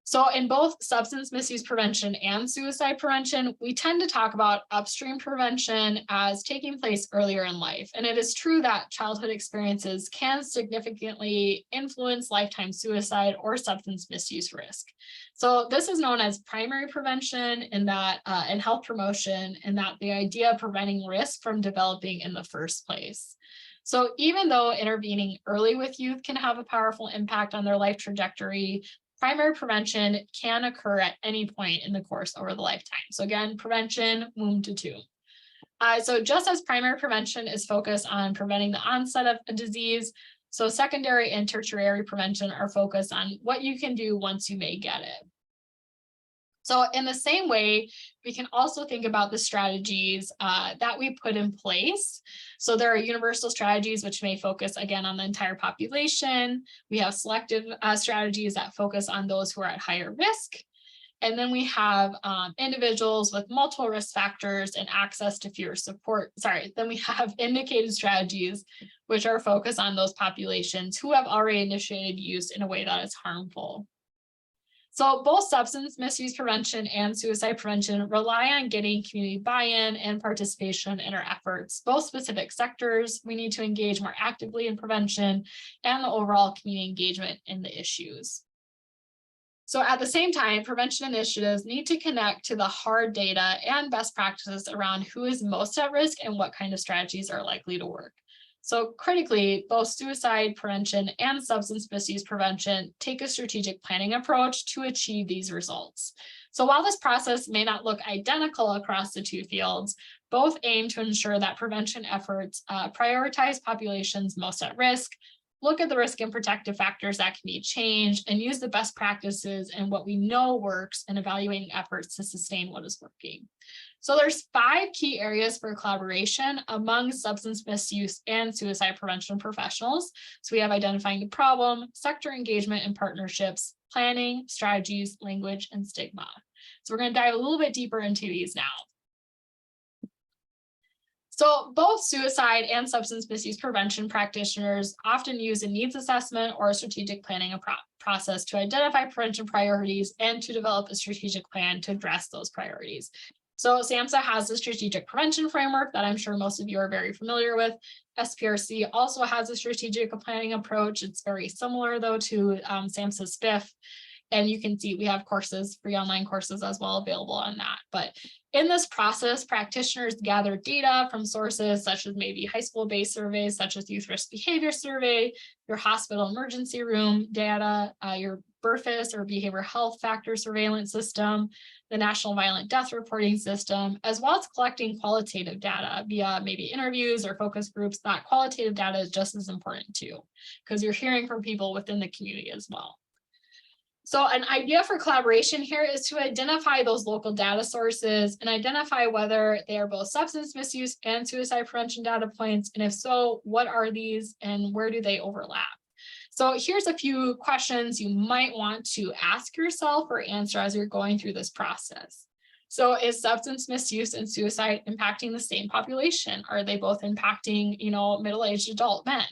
Speaker 2: So in both substance misuse prevention and suicide prevention, we tend to talk about upstream prevention as taking place earlier in life. And it is true that childhood experiences can significantly influence lifetime suicide or substance misuse risk. So this is known as primary prevention in health promotion, and that the idea of preventing risk from developing in the first place. So even though intervening early with youth can have a powerful impact on their life trajectory, primary prevention can occur at any point in the course over the lifetime. So again, prevention, womb to tomb. So just as primary prevention is focused on preventing the onset of a disease, so secondary and tertiary prevention are focused on what you can do once you may get it. So in the same way, we can also think about the strategies that we put in place. So there are universal strategies which may focus again on the entire population. We have selective strategies that focus on those who are at higher risk. And then we have individuals with multiple risk factors and access to fewer support. Then we have indicated strategies which are focused on those populations who have already initiated use in a way that is harmful. So both substance misuse prevention and suicide prevention rely on getting community buy-in and participation in our efforts. Both specific sectors, we need to engage more actively in prevention and the overall community engagement in the issues. So at the same time, prevention initiatives need to connect to the hard data and best practices around who is most at risk and what kind of strategies are likely to work. So critically, both suicide prevention and substance misuse prevention take a strategic planning approach to achieve these results. So while this process may not look identical across the two fields, both aim to ensure that prevention efforts prioritize populations most at risk, look at the risk and protective factors that can be changed, and use the best practices and what we know works in evaluating efforts to sustain what is working. So there's 5 key areas for collaboration among substance misuse and suicide prevention professionals. So we have identifying the problem, sector engagement and partnerships, planning, strategies, language, and stigma. So we're going to dive a little bit deeper into these now. So both suicide and substance misuse prevention practitioners often use a needs assessment or a strategic planning process to identify prevention priorities and to develop a strategic plan to address those priorities. So SAMHSA has a strategic prevention framework that I'm sure most of you are very familiar with. SPRC also has a strategic planning approach. It's very similar though to SAMHSA's SPIF. And you can see we have courses, free online courses as well available on that. But in this process, practitioners gather data from sources such as maybe high school-based surveys, such as Youth Risk Behavior Survey, your hospital emergency room data, your BRFIS or Behavioral Health Factor Surveillance System, the National Violent Death Reporting System, as well as collecting qualitative data via maybe interviews or focus groups. That qualitative data is just as important too, because you're hearing from people within the community as well. So an idea for collaboration here is to identify those local data sources and identify whether they are both substance misuse and suicide prevention data points. And if so, what are these and where do they overlap? So here's a few questions you might want to ask yourself or answer as you're going through this process. So is substance misuse and suicide impacting the same population? Are they both impacting, middle-aged adult men?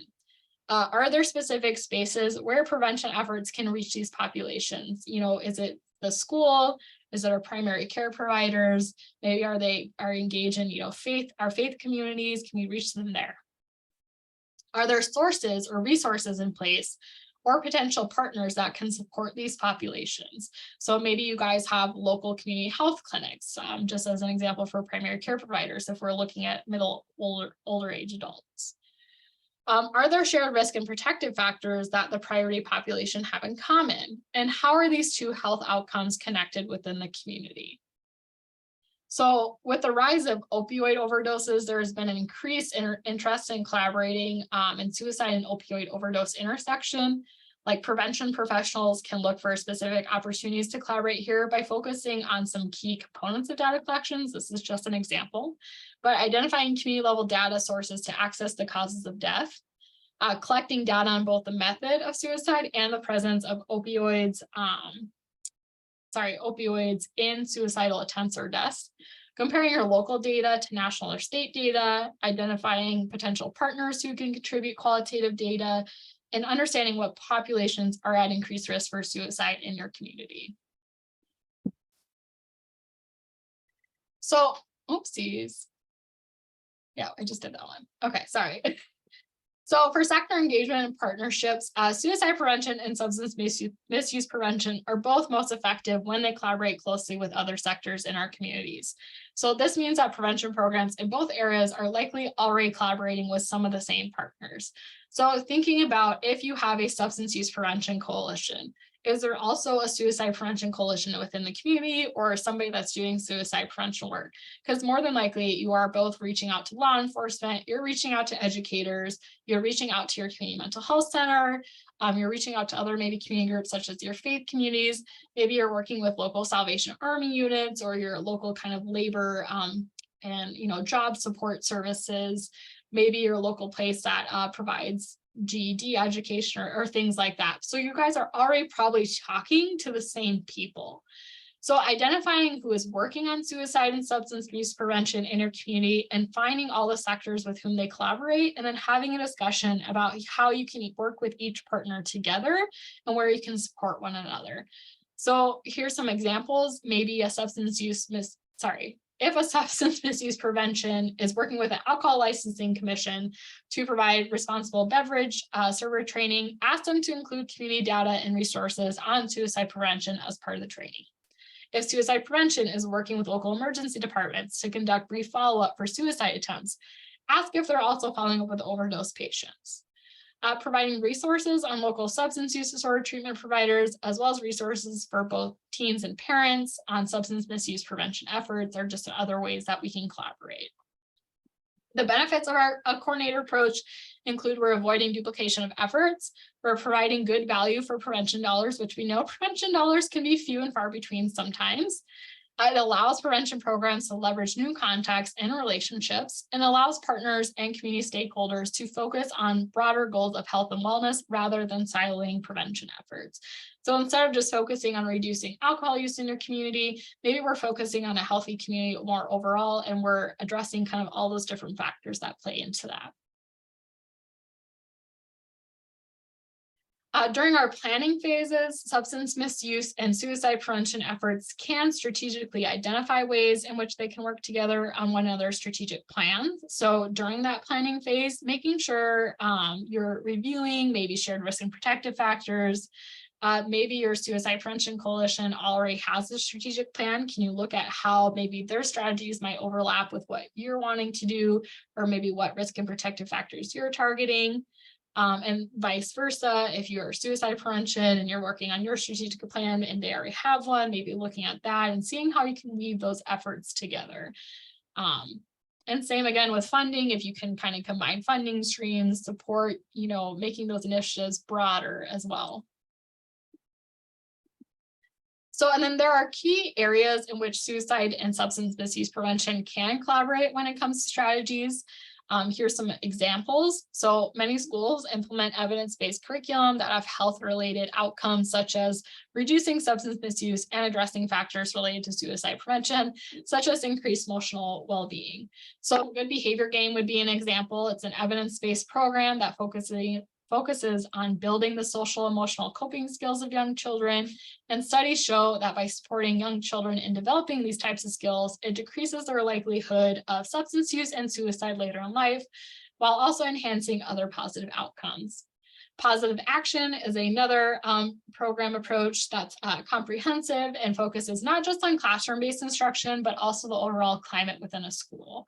Speaker 2: Are there specific spaces where prevention efforts can reach these populations? Is it the school? Is it our primary care providers? Maybe are engaged in, our faith communities? Can we reach them there? Are there sources or resources in place or potential partners that can support these populations? So maybe you guys have local community health clinics, just as an example for primary care providers, if we're looking at older age adults. Are there shared risk and protective factors that the priority population have in common? And how are these two health outcomes connected within the community? So with the rise of opioid overdoses, there has been an increased interest in collaborating in suicide and opioid overdose intersection. Like prevention professionals can look for specific opportunities to collaborate here by focusing on some key components of data collections. This is just an example, but identifying community level data sources to access the causes of death, collecting data on both the method of suicide and the presence of opioids in suicidal attempts or deaths, comparing your local data to national or state data, identifying potential partners who can contribute qualitative data, and understanding what populations are at increased risk for suicide in your community. So, oopsies. Yeah, I just did that one. Okay, sorry. So for sector engagement and partnerships, suicide prevention and substance misuse prevention are both most effective when they collaborate closely with other sectors in our communities. So this means that prevention programs in both areas are likely already collaborating with some of the same partners. So thinking about if you have a substance use prevention coalition, Is there also a suicide prevention coalition within the community or somebody that's doing suicide prevention work? Because more than likely you are both reaching out to law enforcement, you're reaching out to educators, you're reaching out to your community mental health center, you're reaching out to other maybe community groups such as your faith communities. Maybe you're working with local Salvation Army units or your local kind of labor and job support services. Maybe your local place that provides GED education or things like that. So you guys are already probably talking to the same people. So identifying who is working on suicide and substance abuse prevention in your community and finding all the sectors with whom they collaborate, and then having a discussion about how you can work with each partner together and where you can support one another. So here's some examples. Maybe a if a substance misuse prevention is working with an alcohol licensing commission to provide responsible beverage server training, ask them to include community data and resources on suicide prevention as part of the training. If suicide prevention is working with local emergency departments to conduct brief follow-up for suicide attempts, ask if they're also following up with overdose patients. Providing resources on local substance use disorder treatment providers, as well as resources for both teens and parents on substance misuse prevention efforts are just other ways that we can collaborate. The benefits of our coordinator approach include we're avoiding duplication of efforts, we're providing good value for prevention dollars, which we know prevention dollars can be few and far between sometimes. It allows prevention programs to leverage new contacts and relationships, and allows partners and community stakeholders to focus on broader goals of health and wellness rather than siloing prevention efforts. So instead of just focusing on reducing alcohol use in your community, maybe we're focusing on a healthy community more overall, and we're addressing kind of all those different factors that play into that. During our planning phases, substance misuse and suicide prevention efforts can strategically identify ways in which they can work together on one another's strategic plans. So during that planning phase, making sure you're reviewing maybe shared risk and protective factors. Maybe your suicide prevention coalition already has a strategic plan. Can you look at how maybe their strategies might overlap with what you're wanting to do, or maybe what risk and protective factors you're targeting? And vice versa, if you're suicide prevention and you're working on your strategic plan and they already have one, maybe looking at that and seeing how you can weave those efforts together. And same again with funding, if you can kind of combine funding streams, support, making those initiatives broader as well. So, and then there are key areas in which suicide and substance misuse prevention can collaborate when it comes to strategies. Here's some examples. So many schools implement evidence-based curriculum that have health-related outcomes, such as reducing substance misuse and addressing factors related to suicide prevention, such as increased emotional well-being. So Good Behavior Game would be an example. It's an evidence-based program that focuses on building the social emotional coping skills of young children. And studies show that by supporting young children in developing these types of skills, it decreases their likelihood of substance use and suicide later in life, while also enhancing other positive outcomes. Positive Action is another program approach that's comprehensive and focuses not just on classroom-based instruction, but also the overall climate within a school.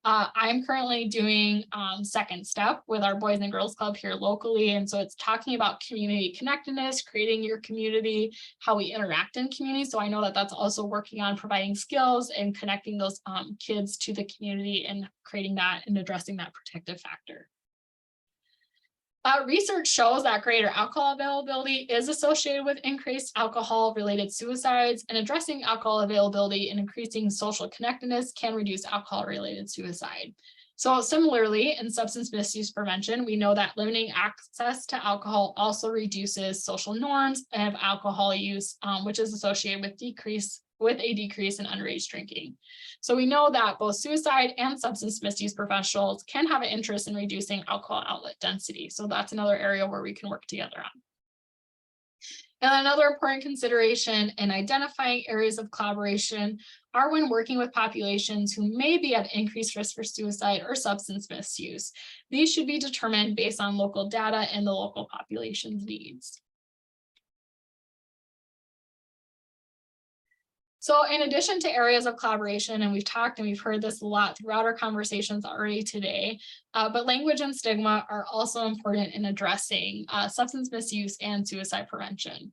Speaker 2: I'm currently doing Second Step with our Boys and Girls Club here locally. And so it's talking about community connectedness, creating your community, how we interact in community. So I know that that's also working on providing skills and connecting those kids to the community and creating that and addressing that protective factor. Research shows that greater alcohol availability is associated with increased alcohol-related suicides, and addressing alcohol availability and increasing social connectedness can reduce alcohol-related suicide. So similarly, in substance misuse prevention, we know that limiting access to alcohol also reduces social norms of alcohol use, which is associated with a decrease in underage drinking. So we know that both suicide and substance misuse professionals can have an interest in reducing alcohol outlet density. So that's another area where we can work together on. And another important consideration in identifying areas of collaboration are when working with populations who may be at increased risk for suicide or substance misuse. These should be determined based on local data and the local population's needs. So in addition to areas of collaboration, and we've talked and we've heard this a lot throughout our conversations already today, but language and stigma are also important in addressing substance misuse and suicide prevention.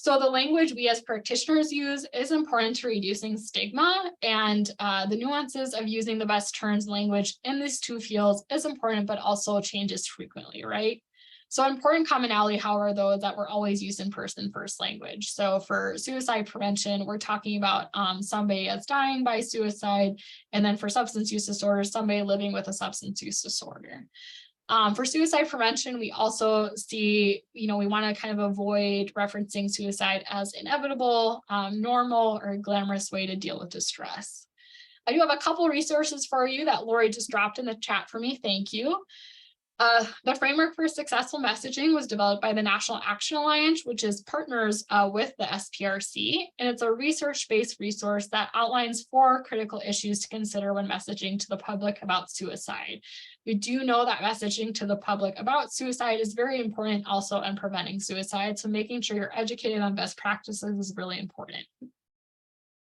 Speaker 2: So the language we as practitioners use is important to reducing stigma, and the nuances of using the best terms and language in these two fields is important, but also changes frequently, right? So important commonality, however, though, is that we're always using person first language. So for suicide prevention, we're talking about somebody that's dying by suicide, and then for substance use disorder, somebody living with a substance use disorder. For suicide prevention, we also see, we want to kind of avoid referencing suicide as inevitable, normal, or glamorous way to deal with distress. I do have a couple resources for you that Lori just dropped in the chat for me. Thank you. The framework for successful messaging was developed by the National Action Alliance, which is partners with the SPRC, and it's a research-based resource that outlines 4 critical issues to consider when messaging to the public about suicide. We do know that messaging to the public about suicide is very important also in preventing suicide, so making sure you're educated on best practices is really important.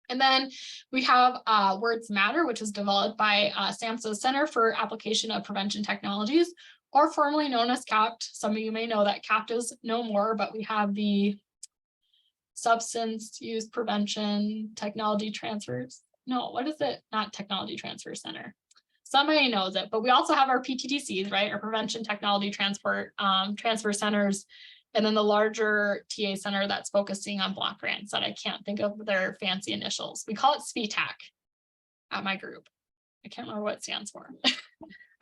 Speaker 2: And then we have Words Matter, which is developed by SAMHSA's Center for Application of Prevention Technologies, or formerly known as CAPT. Some of you may know that CAPT is no more, but we have the Substance Use Prevention Technology Transfers. No, what is it? Not Technology Transfer Center. Somebody knows it, but we also have our PTTCs, right? Our Prevention Technology Transfer Centers, and then the larger TA center that's focusing on block grants that I can't think of their fancy initials. We call it SPTAC at my group. I can't remember what it stands for.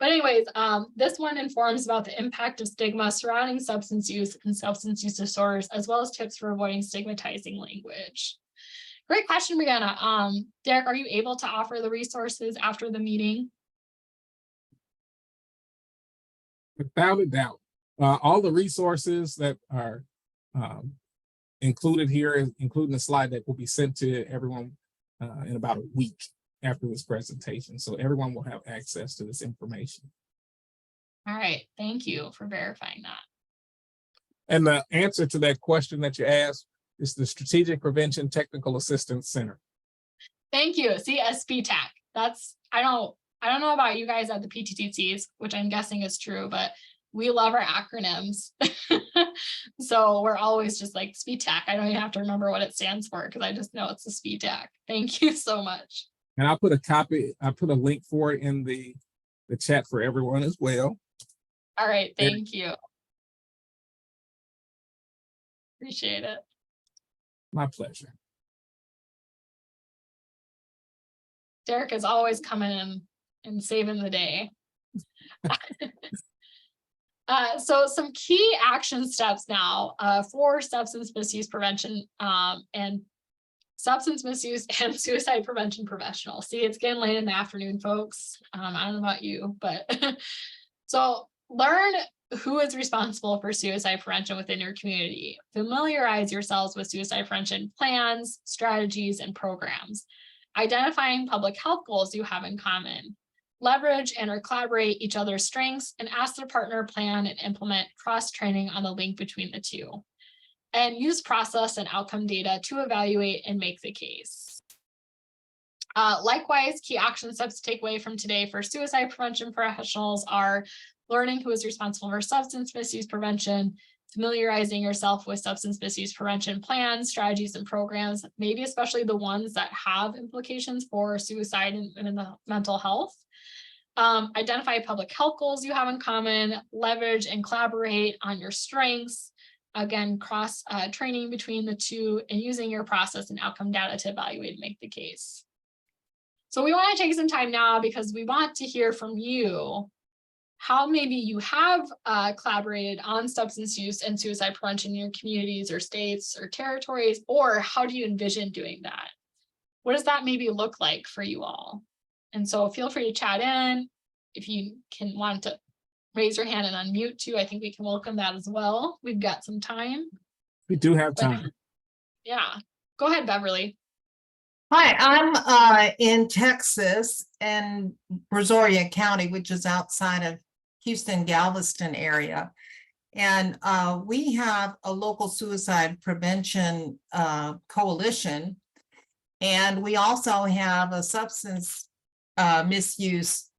Speaker 2: But anyways, this one informs about the impact of stigma surrounding substance use and substance use disorders, as well as tips for avoiding stigmatizing language. Great question, Brianna. Derrick, are you able to offer the resources after the meeting?
Speaker 1: Without a doubt. All the resources that are included here, including the slide that will be sent to everyone in about a week after this presentation. So everyone will have access to this information.
Speaker 2: All right, thank you for verifying that.
Speaker 1: And the answer to that question that you asked is the Strategic Prevention Technical Assistance Center.
Speaker 2: Thank you. See, SPTAC. That's, I don't know about you guys at the PTTCs, which I'm guessing is true, but we love our acronyms. So we're always just like SPTAC. I don't even have to remember what it stands for because I just know it's the SPTAC. Thank you so much.
Speaker 1: And I put a link for it in the chat for everyone as well.
Speaker 2: All right, thank you. Appreciate it.
Speaker 1: My pleasure.
Speaker 2: Derrick is always coming in and saving the day. So some key action steps now for substance misuse prevention and substance misuse and suicide prevention professionals. See, it's getting late in the afternoon, folks. I don't know about you, but so learn who is responsible for suicide prevention within your community. Familiarize yourselves with suicide prevention plans, strategies, and programs. Identifying public health goals you have in common. Leverage and or collaborate each other's strengths and ask their partner plan and implement cross-training on the link between the two. And use process and outcome data to evaluate and make the case. Likewise, key action steps to take away from today for suicide prevention professionals are learning who is responsible for substance misuse prevention, familiarizing yourself with substance misuse prevention plans, strategies, and programs, maybe especially the ones that have implications for suicide and in the mental health. Identify public health goals you have in common, leverage and collaborate on your strengths. Again, cross training between the two and using your process and outcome data to evaluate and make the case. So we want to take some time now because we want to hear from you how maybe you have collaborated on substance use and suicide prevention in your communities or states or territories, or how do you envision doing that? What does that maybe look like for you all? And so feel free to chat in. If you want to raise your hand and unmute too, I think we can welcome that as well. We've got some time.
Speaker 1: We do have time.
Speaker 2: Yeah, go ahead, Beverly.
Speaker 7: Hi, I'm in Texas in Brazoria County, which is outside of Houston, Galveston area. And we have a local suicide prevention coalition. And we also have a substance misuse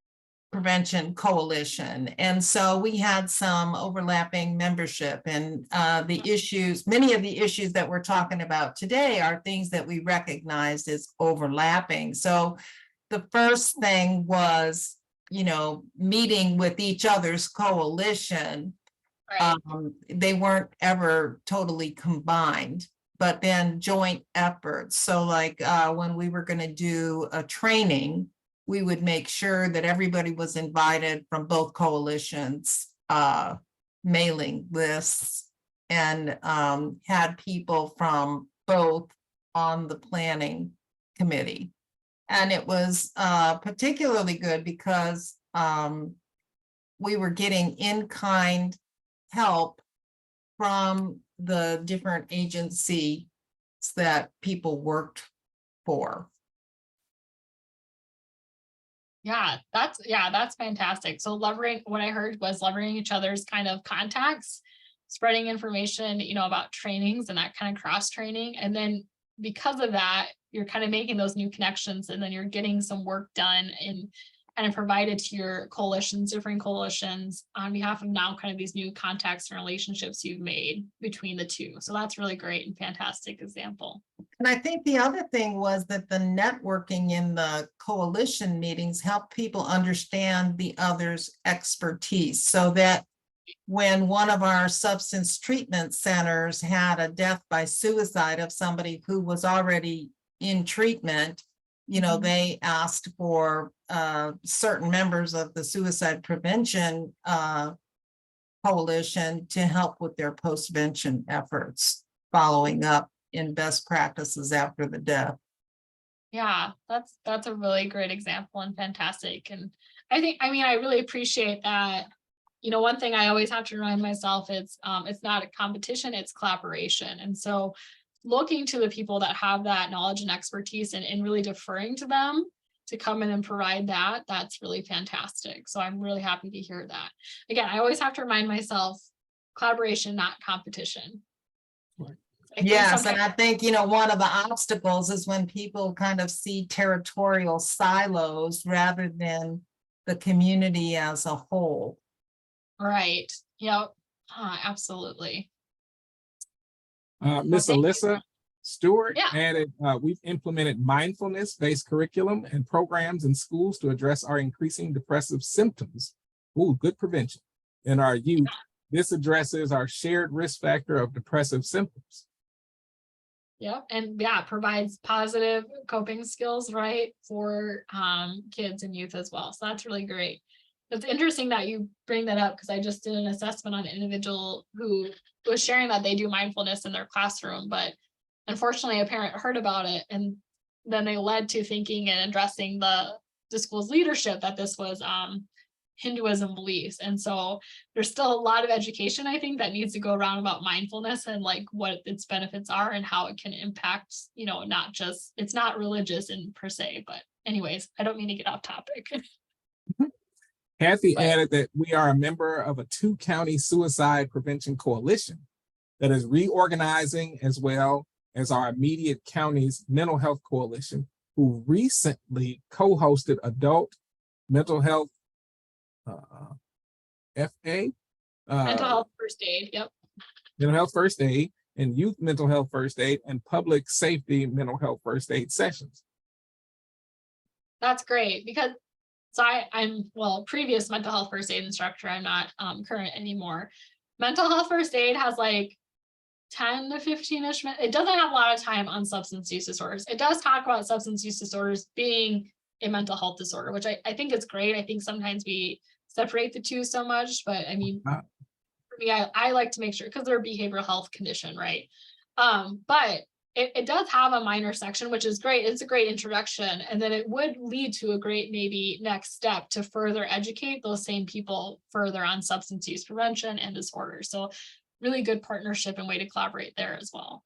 Speaker 7: Prevention Coalition. And so we had some overlapping membership, and the issues, many of the issues that we're talking about today are things that we recognized as overlapping. So the first thing was, meeting with each other's coalition.
Speaker 2: Right.
Speaker 7: They weren't ever totally combined, but then joint efforts. So like when we were going to do a training, we would make sure that everybody was invited from both coalitions, mailing lists, and had people from both on the planning committee. And it was particularly good because we were getting in-kind help from the different agencies that people worked for.
Speaker 2: Yeah, that's fantastic. So leveraging, what I heard was leveraging each other's kind of contacts, spreading information, about trainings and that kind of cross training. And then because of that, you're kind of making those new connections, and then you're getting some work done and kind of provided to your coalitions, different coalitions, on behalf of now kind of these new contacts and relationships you've made between the two. So that's really great and fantastic example.
Speaker 7: And I think the other thing was that the networking in the coalition meetings helped people understand the other's expertise, so that when one of our substance treatment centers had a death by suicide of somebody who was already in treatment, they asked for certain members of the suicide prevention coalition to help with their postvention efforts, following up in best practices after the death.
Speaker 2: Yeah, that's a really great example and fantastic. And I really appreciate that. One thing I always have to remind myself is it's not a competition, it's collaboration. And so looking to the people that have that knowledge and expertise and really deferring to them to come in and provide that, that's really fantastic. So I'm really happy to hear that. Again, I always have to remind myself, collaboration, not competition.
Speaker 1: Right.
Speaker 7: Yes, and I think, one of the obstacles is when people kind of see territorial silos rather than the community as a whole.
Speaker 2: Right. Yep. Absolutely.
Speaker 1: Miss Alyssa Stewart
Speaker 2: Yeah.
Speaker 1: added, we've implemented mindfulness-based curriculum and programs in schools to address our increasing depressive symptoms. Ooh, good prevention in our youth. This addresses our shared risk factor of depressive symptoms.
Speaker 2: Yeah, and provides positive coping skills, right, for kids and youth as well. So that's really great. It's interesting that you bring that up, because I just did an assessment on an individual who was sharing that they do mindfulness in their classroom, but unfortunately a parent heard about it, and then they led to thinking and addressing the school's leadership that this was Hinduism beliefs. And so there's still a lot of education, I think, that needs to go around about mindfulness and like what its benefits are and how it can impact, not just, it's not religious in per se, but anyways, I don't mean to get off topic.
Speaker 1: Kathy added that we are a member of a 2-county suicide prevention coalition that is reorganizing, as well as our immediate county's mental health coalition, who recently co-hosted adult mental health FA.
Speaker 2: Mental health first aid, yep.
Speaker 1: Mental health first aid and youth mental health first aid and public safety mental health first aid sessions.
Speaker 2: That's great, because I'm previous mental health first aid instructor. I'm not current anymore. Mental health first aid has like 10 to 15-ish minutes. It doesn't have a lot of time on substance use disorders. It does talk about substance use disorders being a mental health disorder, which I think is great. I think sometimes we separate the two so much, but I mean, for me, I like to make sure, because they're a behavioral health condition, right? But it does have a minor section, which is great. It's a great introduction. And then it would lead to a great maybe next step to further educate those same people further on substance use prevention and disorders. So really good partnership and way to collaborate there as well.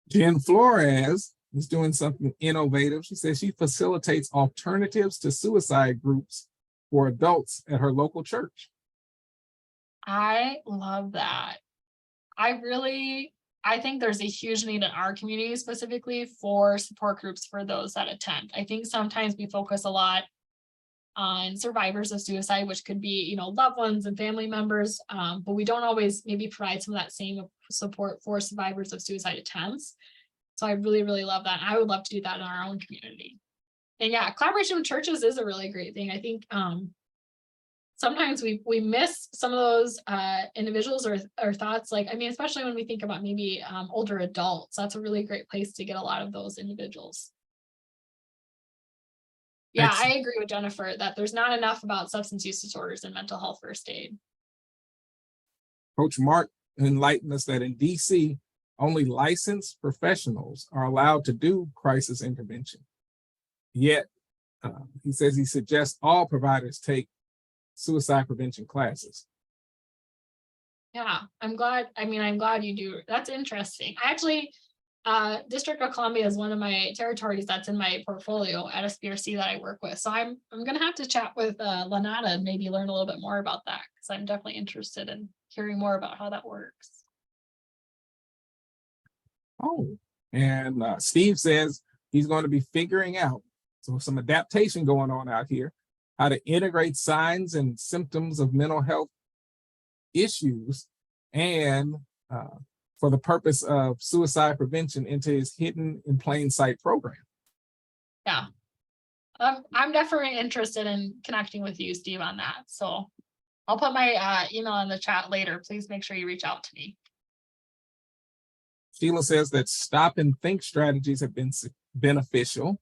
Speaker 1: Jen Flores is doing something innovative. She says she facilitates alternatives to suicide groups for adults at her local church.
Speaker 2: I love that. I think there's a huge need in our community specifically for support groups for those that attend. I think sometimes we focus a lot on survivors of suicide, which could be, you know, loved ones and family members, but we don't always maybe provide some of that same support for survivors of suicide attempts. So I really, really love that. I would love to do that in our own community. And yeah, collaboration with churches is a really great thing. I think sometimes we miss some of those individuals or thoughts, like, I mean, especially when we think about maybe older adults, that's a really great place to get a lot of those individuals. Yeah,
Speaker 1: Excellent.
Speaker 2: I agree with Jennifer that there's not enough about substance use disorders and mental health first aid.
Speaker 1: Coach Mark enlightened us that in DC, only licensed professionals are allowed to do crisis intervention. Yet, he says he suggests all providers take suicide prevention classes.
Speaker 2: Yeah, I'm glad you do. That's interesting. Actually, District of Columbia is one of my territories that's in my portfolio at SPRC that I work with. So I'm gonna have to chat with Lanata and maybe learn a little bit more about that, because I'm definitely interested in hearing more about how that works.
Speaker 1: Oh, and Steve says he's going to be figuring out, so some adaptation going on out here, how to integrate signs and symptoms of mental health issues and for the purpose of suicide prevention into his hidden in plain sight program.
Speaker 2: Yeah, I'm definitely interested in connecting with you, Steve, on that. So I'll put my email in the chat later. Please make sure you reach out to me.
Speaker 1: Sheila says that stop and think strategies have been beneficial.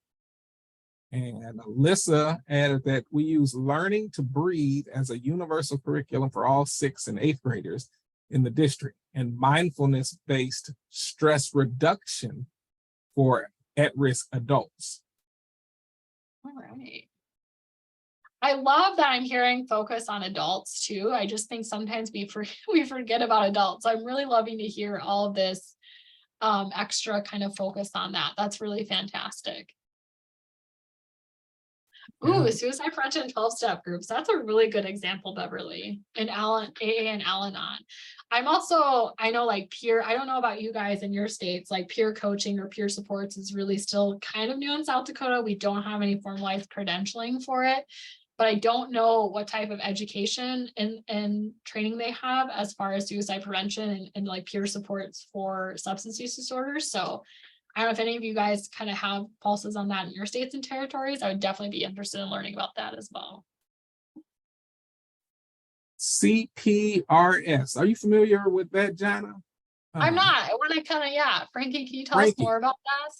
Speaker 1: And Alyssa added that we use learning to breathe as a universal curriculum for all 6th and 8th graders in the district, and mindfulness-based stress reduction for at-risk adults.
Speaker 2: All right. I love that I'm hearing focus on adults too. I just think sometimes we forget about adults. I'm really loving to hear all of this extra kind of focus on that. That's really fantastic. Ooh,
Speaker 1: Yeah.
Speaker 2: suicide prevention 12-step groups. That's a really good example, Beverly, and AA and Al-Anon. I know like peer, I don't know about you guys in your states, like peer coaching or peer supports is really still kind of new in South Dakota. We don't have any formalized credentialing for it, but I don't know what type of education and training they have as far as suicide prevention and like peer supports for substance use disorders. So I don't know if any of you guys kind of have pulses on that in your states and territories. I would definitely be interested in learning about that as well.
Speaker 1: CPRS. Are you familiar with that, Jana?
Speaker 2: I'm not. I want to kind of, yeah. Frankie, can you tell us more about that?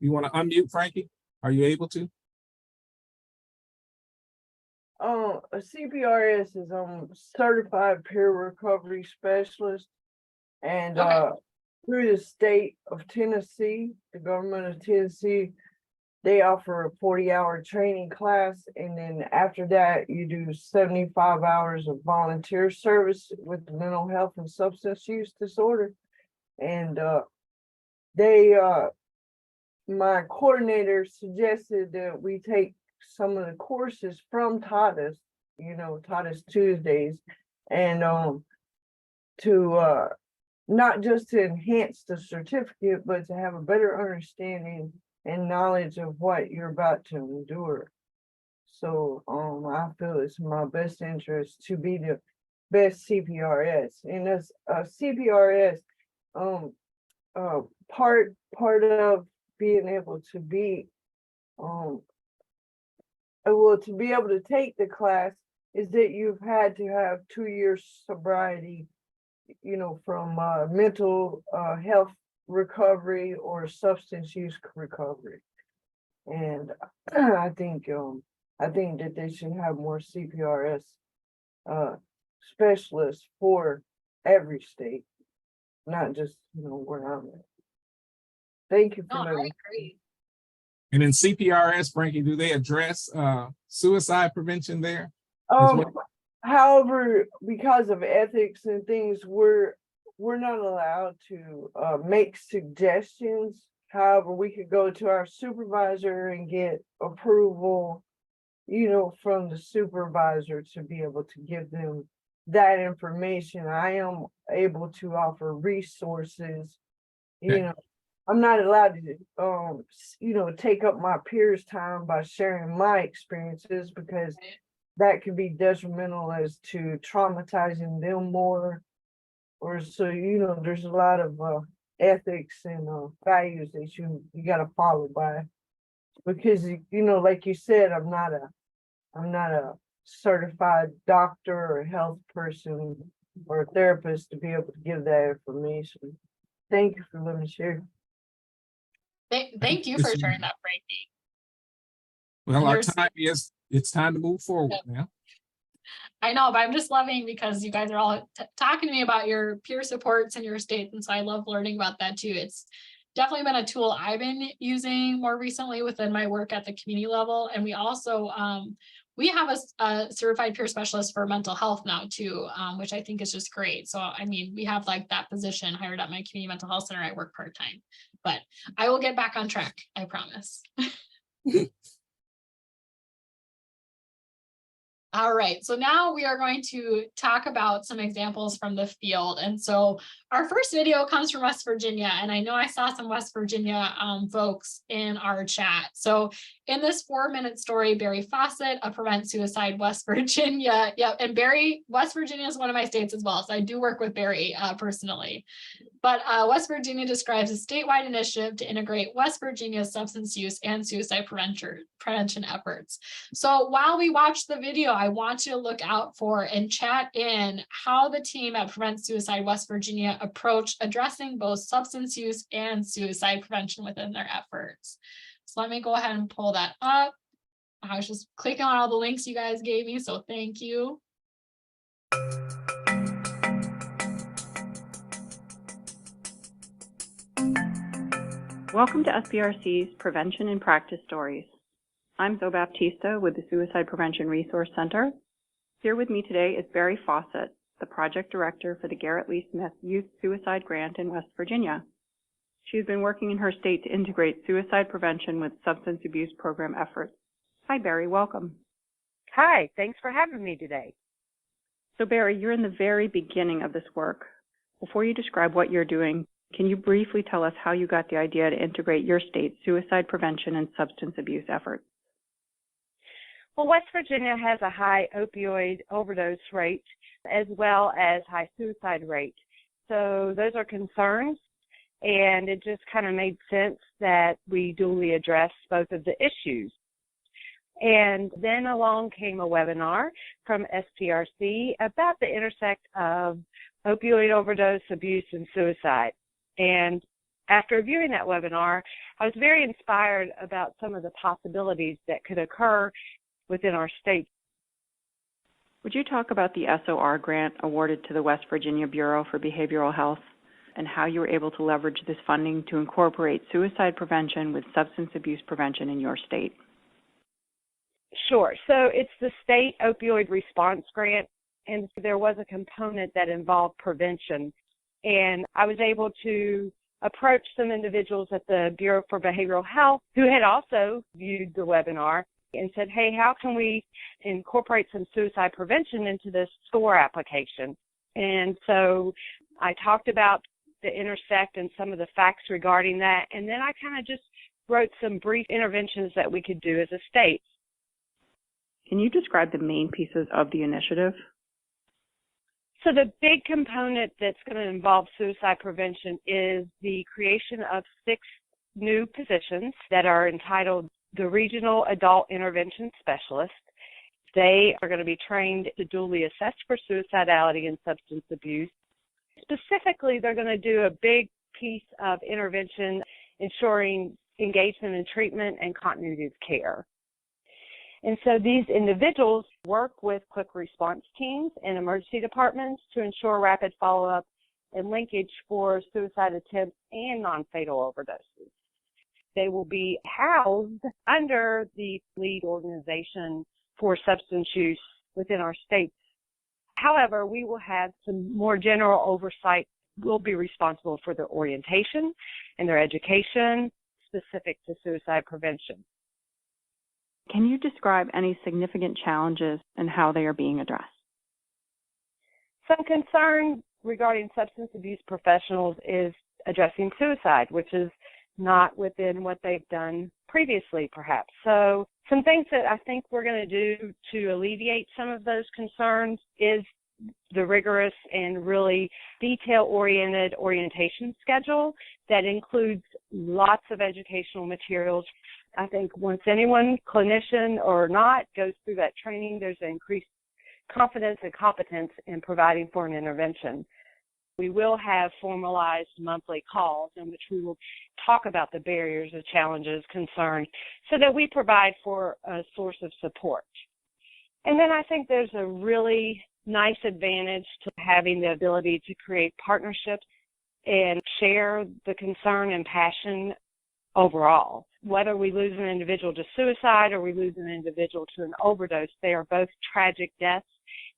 Speaker 1: You want to unmute, Frankie? Are you able to?
Speaker 8: A CPRS is certified peer recovery specialist, and through the state of Tennessee, the government of Tennessee, they offer a 40-hour training class, and then after that you do 75 hours of volunteer service with mental health and substance use disorder. And my coordinator suggested that we take some of the courses from Titus, Titus Tuesdays, and to not just to enhance the certificate, but to have a better understanding and knowledge of what you're about to endure. So I feel it's in my best interest to be the best CPRS. And as a CPRS, part of being able to be to be able to take the class is that you've had to have 2 years sobriety, from mental health recovery or substance use recovery. And I think that they should have more CPRS specialists for every state, not just where I'm at. Thank you for
Speaker 2: No, I
Speaker 8: letting me.
Speaker 2: agree.
Speaker 1: And in CPRS, Frankie, do they address suicide prevention there? as well?
Speaker 8: However, because of ethics and things, we're not allowed to make suggestions. However, we could go to our supervisor and get approval, from the supervisor to be able to give them that information. I am able to offer resources,
Speaker 1: Okay.
Speaker 8: I'm not allowed to, take up my peers' time by sharing my experiences, because that could be detrimental as to traumatizing them more. Or so, there's a lot of ethics and values that you got to follow by, because like you said, I'm not a certified doctor or health person or a therapist to be able to give that information. Thank you for letting me share.
Speaker 2: Thank you for sharing that, Frankie.
Speaker 1: Well, our
Speaker 2: There's-
Speaker 1: time it's time to move forward now.
Speaker 2: I know, but I'm just loving because you guys are all talking to me about your peer supports in your states. And so I love learning about that too. It's definitely been a tool I've been using more recently within my work at the community level. And we also, we have a certified peer specialist for mental health now too, which I think is just great. So, I mean, we have like that position hired at my community mental health center. I work part-time, but I will get back on track. I promise. All right, so now we are going to talk about some examples from the field. And so our first video comes from West Virginia, and I know I saw some West Virginia folks in our chat. So in this 4-minute story, Barry Fawcett of Prevent Suicide West Virginia. Yep, and Barry, West Virginia is one of my states as well. So I do work with Barry personally. But West Virginia describes a statewide initiative to integrate West Virginia's substance use and suicide prevention efforts. So while we watch the video, I want you to look out for and chat in how the team at Prevent Suicide West Virginia approach addressing both substance use and suicide prevention within their efforts. So let me go ahead and pull that up. I was just clicking on all the links you guys gave me, so thank you.
Speaker 9: Welcome to SPRC's Prevention and Practice Stories. I'm Zoe Baptista with the Suicide Prevention Resource Center. Here with me today is Barry Fawcett, the project director for the Garrett Lee Smith Youth Suicide Grant in West Virginia. She's been working in her state to integrate suicide prevention with substance abuse program efforts. Hi, Barry, welcome.
Speaker 10: Hi, thanks for having me today.
Speaker 9: So Barry, you're in the very beginning of this work. Before you describe what you're doing, can you briefly tell us how you got the idea to integrate your state's suicide prevention and substance abuse efforts?
Speaker 10: Well, West Virginia has a high opioid overdose rate as well as high suicide rate. So those are concerns, and it just kind of made sense that we duly address both of the issues. And then along came a webinar from SPRC about the intersect of opioid overdose, abuse, and suicide. And after viewing that webinar, I was very inspired about some of the possibilities that could occur within our state.
Speaker 9: Would you talk about the SOR grant awarded to the West Virginia Bureau for Behavioral Health and how you were able to leverage this funding to incorporate suicide prevention with substance abuse prevention in your state?
Speaker 10: Sure. So it's the State Opioid Response Grant, and there was a component that involved prevention. And I was able to approach some individuals at the Bureau for Behavioral Health who had also viewed the webinar and said, hey, how can we incorporate some suicide prevention into this SOAR application? And so I talked about the intersect and some of the facts regarding that. And then I kind of just wrote some brief interventions that we could do as a state.
Speaker 9: Can you describe the main pieces of the initiative?
Speaker 10: So the big component that's going to involve suicide prevention is the creation of 6 new positions that are entitled the Regional Adult Intervention Specialist. They are going to be trained to duly assess for suicidality and substance abuse. Specifically, they're going to do a big piece of intervention ensuring engagement in treatment and continuity of care. And so these individuals work with quick response teams and emergency departments to ensure rapid follow-up and linkage for suicide attempts and non-fatal overdoses. They will be housed under the lead organization for substance use within our state. However, we will have some more general oversight. We'll be responsible for their orientation and their education specific to suicide prevention.
Speaker 9: Can you describe any significant challenges and how they are being addressed?
Speaker 10: Some concern regarding substance abuse professionals is addressing suicide, which is not within what they've done previously, perhaps. So some things that I think we're going to do to alleviate some of those concerns is the rigorous and really detail-oriented orientation schedule that includes lots of educational materials. I think once anyone, clinician or not, goes through that training, there's an increased confidence and competence in providing for an intervention. We will have formalized monthly calls in which we will talk about the barriers, the challenges, concerns, so that we provide for a source of support. And then I think there's a really nice advantage to having the ability to create partnerships and share the concern and passion overall. Whether we lose an individual to suicide or we lose an individual to an overdose, they are both tragic deaths,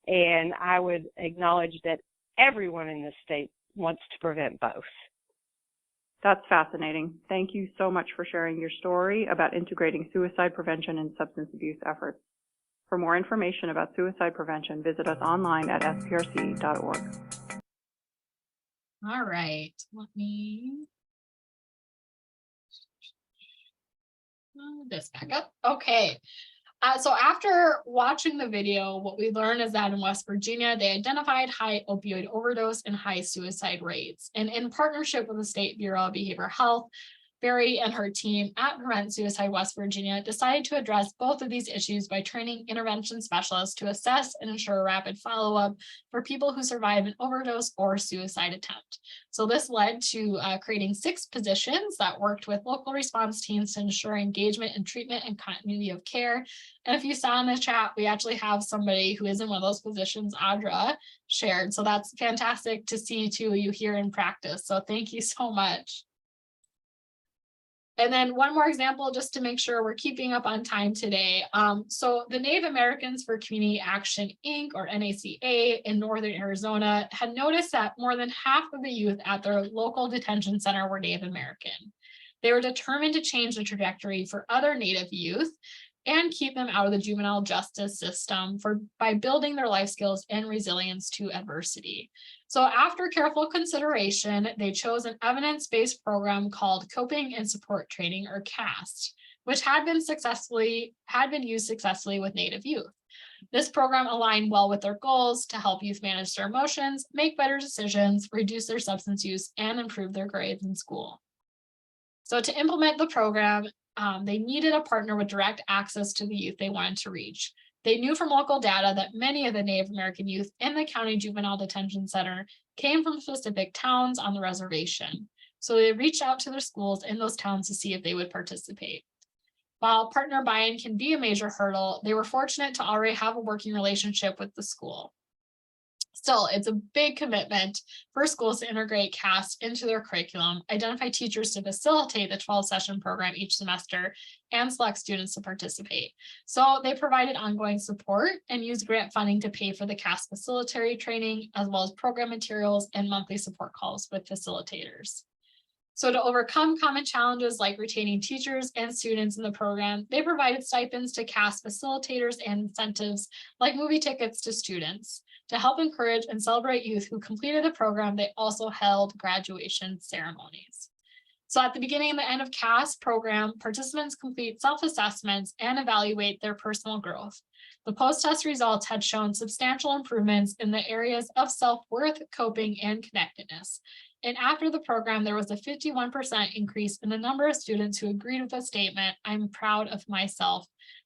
Speaker 10: and I would acknowledge that everyone in this state wants to prevent both.
Speaker 9: That's fascinating. Thank you so much for sharing your story about integrating suicide prevention and substance abuse efforts. For more information about suicide prevention, visit us online at sprc.org.
Speaker 2: All right, let me this back up. Okay. So after watching the video, what we learned is that in West Virginia, they identified high opioid overdose and high suicide rates. And in partnership with the State Bureau of Behavioral Health, Barry and her team at Prevent Suicide West Virginia decided to address both of these issues by training intervention specialists to assess and ensure rapid follow-up for people who survive an overdose or suicide attempt. So this led to creating 6 positions that worked with local response teams to ensure engagement and treatment and continuity of care. And if you saw in the chat, we actually have somebody who is in one of those positions, Audra, shared. So that's fantastic to see too, you here in practice. So thank you so much. And then one more example, just to make sure we're keeping up on time today. So the Native Americans for Community Action, Inc., or NACA in Northern Arizona had noticed that more than half of the youth at their local detention center were Native American. They were determined to change the trajectory for other Native youth and keep them out of the juvenile justice system by building their life skills and resilience to adversity. So after careful consideration, they chose an evidence-based program called Coping and Support Training, or CAST, which had been used successfully with Native youth. This program aligned well with their goals to help youth manage their emotions, make better decisions, reduce their substance use, and improve their grades in school. So to implement the program, they needed a partner with direct access to the youth they wanted to reach. They knew from local data that many of the Native American youth in the County Juvenile Detention Center came from specific towns on the reservation. So they reached out to their schools in those towns to see if they would participate. While partner buy-in can be a major hurdle, they were fortunate to already have a working relationship with the school. Still, it's a big commitment for schools to integrate CAST into their curriculum, identify teachers to facilitate the 12-session program each semester, and select students to participate. So they provided ongoing support and used grant funding to pay for the CAST facilitatory training, as well as program materials and monthly support calls with facilitators. So to overcome common challenges like retaining teachers and students in the program, they provided stipends to CAST facilitators and incentives like movie tickets to students. To help encourage and celebrate youth who completed the program, they also held graduation ceremonies. So at the beginning and the end of CAST program, participants complete self-assessments and evaluate their personal growth. The post-test results had shown substantial improvements in the areas of self-worth, coping, and connectedness. And after the program, there was a 51% increase in the number of students who agreed with the statement, "I'm proud of myself,"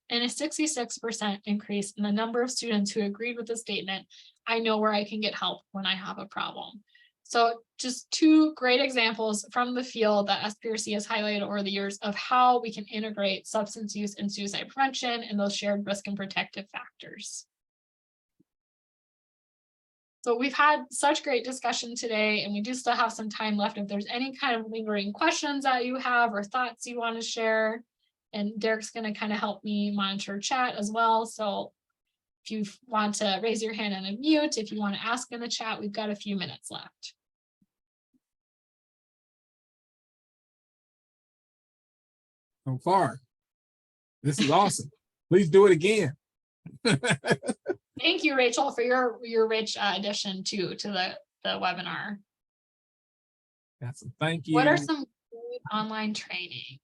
Speaker 2: and a 66% increase in the number of students who agreed with the statement, "I know where I can get help when I have a problem." So just 2 great examples from the field that SPRC has highlighted over the years of how we can integrate substance use and suicide prevention and those shared risk and protective factors. So we've had such great discussion today, and we do still have some time left if there's any kind of lingering questions that you have or thoughts you want to share. And Derrick's going to kind of help me monitor chat as well. So if you want to raise your hand and unmute, if you want to ask in the chat, we've got a few minutes left.
Speaker 1: So far, this is awesome. Please do it again.
Speaker 2: Thank you, Rachel, for your rich addition to the webinar.
Speaker 1: That's a thank you.
Speaker 2: What are some good Online trainings.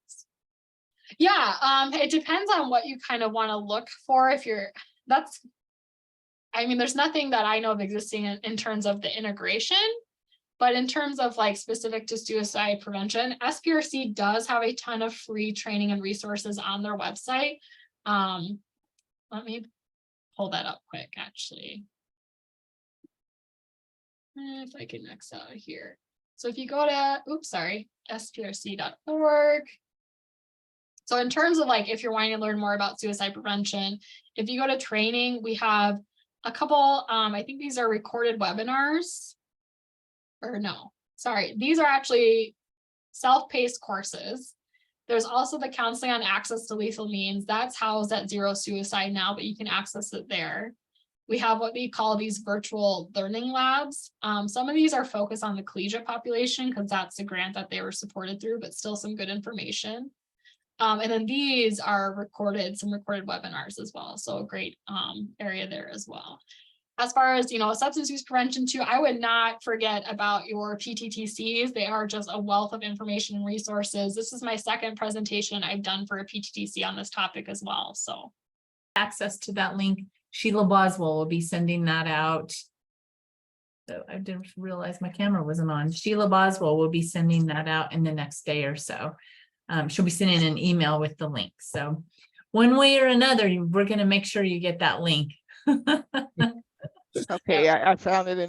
Speaker 2: Yeah, it depends on what you kind of want to look for. If you're, I mean, there's nothing that I know of existing in terms of the integration, but in terms of like specific to suicide prevention, SPRC does have a ton of free training and resources on their website. Let me pull that up quick, actually. If I can X out of here. So if you go to, sprc.org. So in terms of like, if you're wanting to learn more about suicide prevention, if you go to training, we have a couple, I think these are recorded webinars. Or no, sorry, these are actually self-paced courses. There's also the counseling on access to lethal means. That's housed at Zero Suicide now, but you can access it there. We have what we call these virtual learning labs. Some of these are focused on the collegiate population because that's the grant that they were supported through, but still some good information. And then these are some recorded webinars as well. So a great area there as well. As far as, substance use prevention too, I would not forget about your PTTCs. They are just a wealth of information and resources. This is my second presentation I've done for a PTTC on this topic as well. So
Speaker 11: access to that link. Sheila Boswell will be sending that out. So I didn't realize my camera wasn't on. Sheila Boswell will be sending that out in the next day or so. She'll be sending an email with the link. So one way or another, we're going to make sure you get that link.
Speaker 3: Okay, I found it in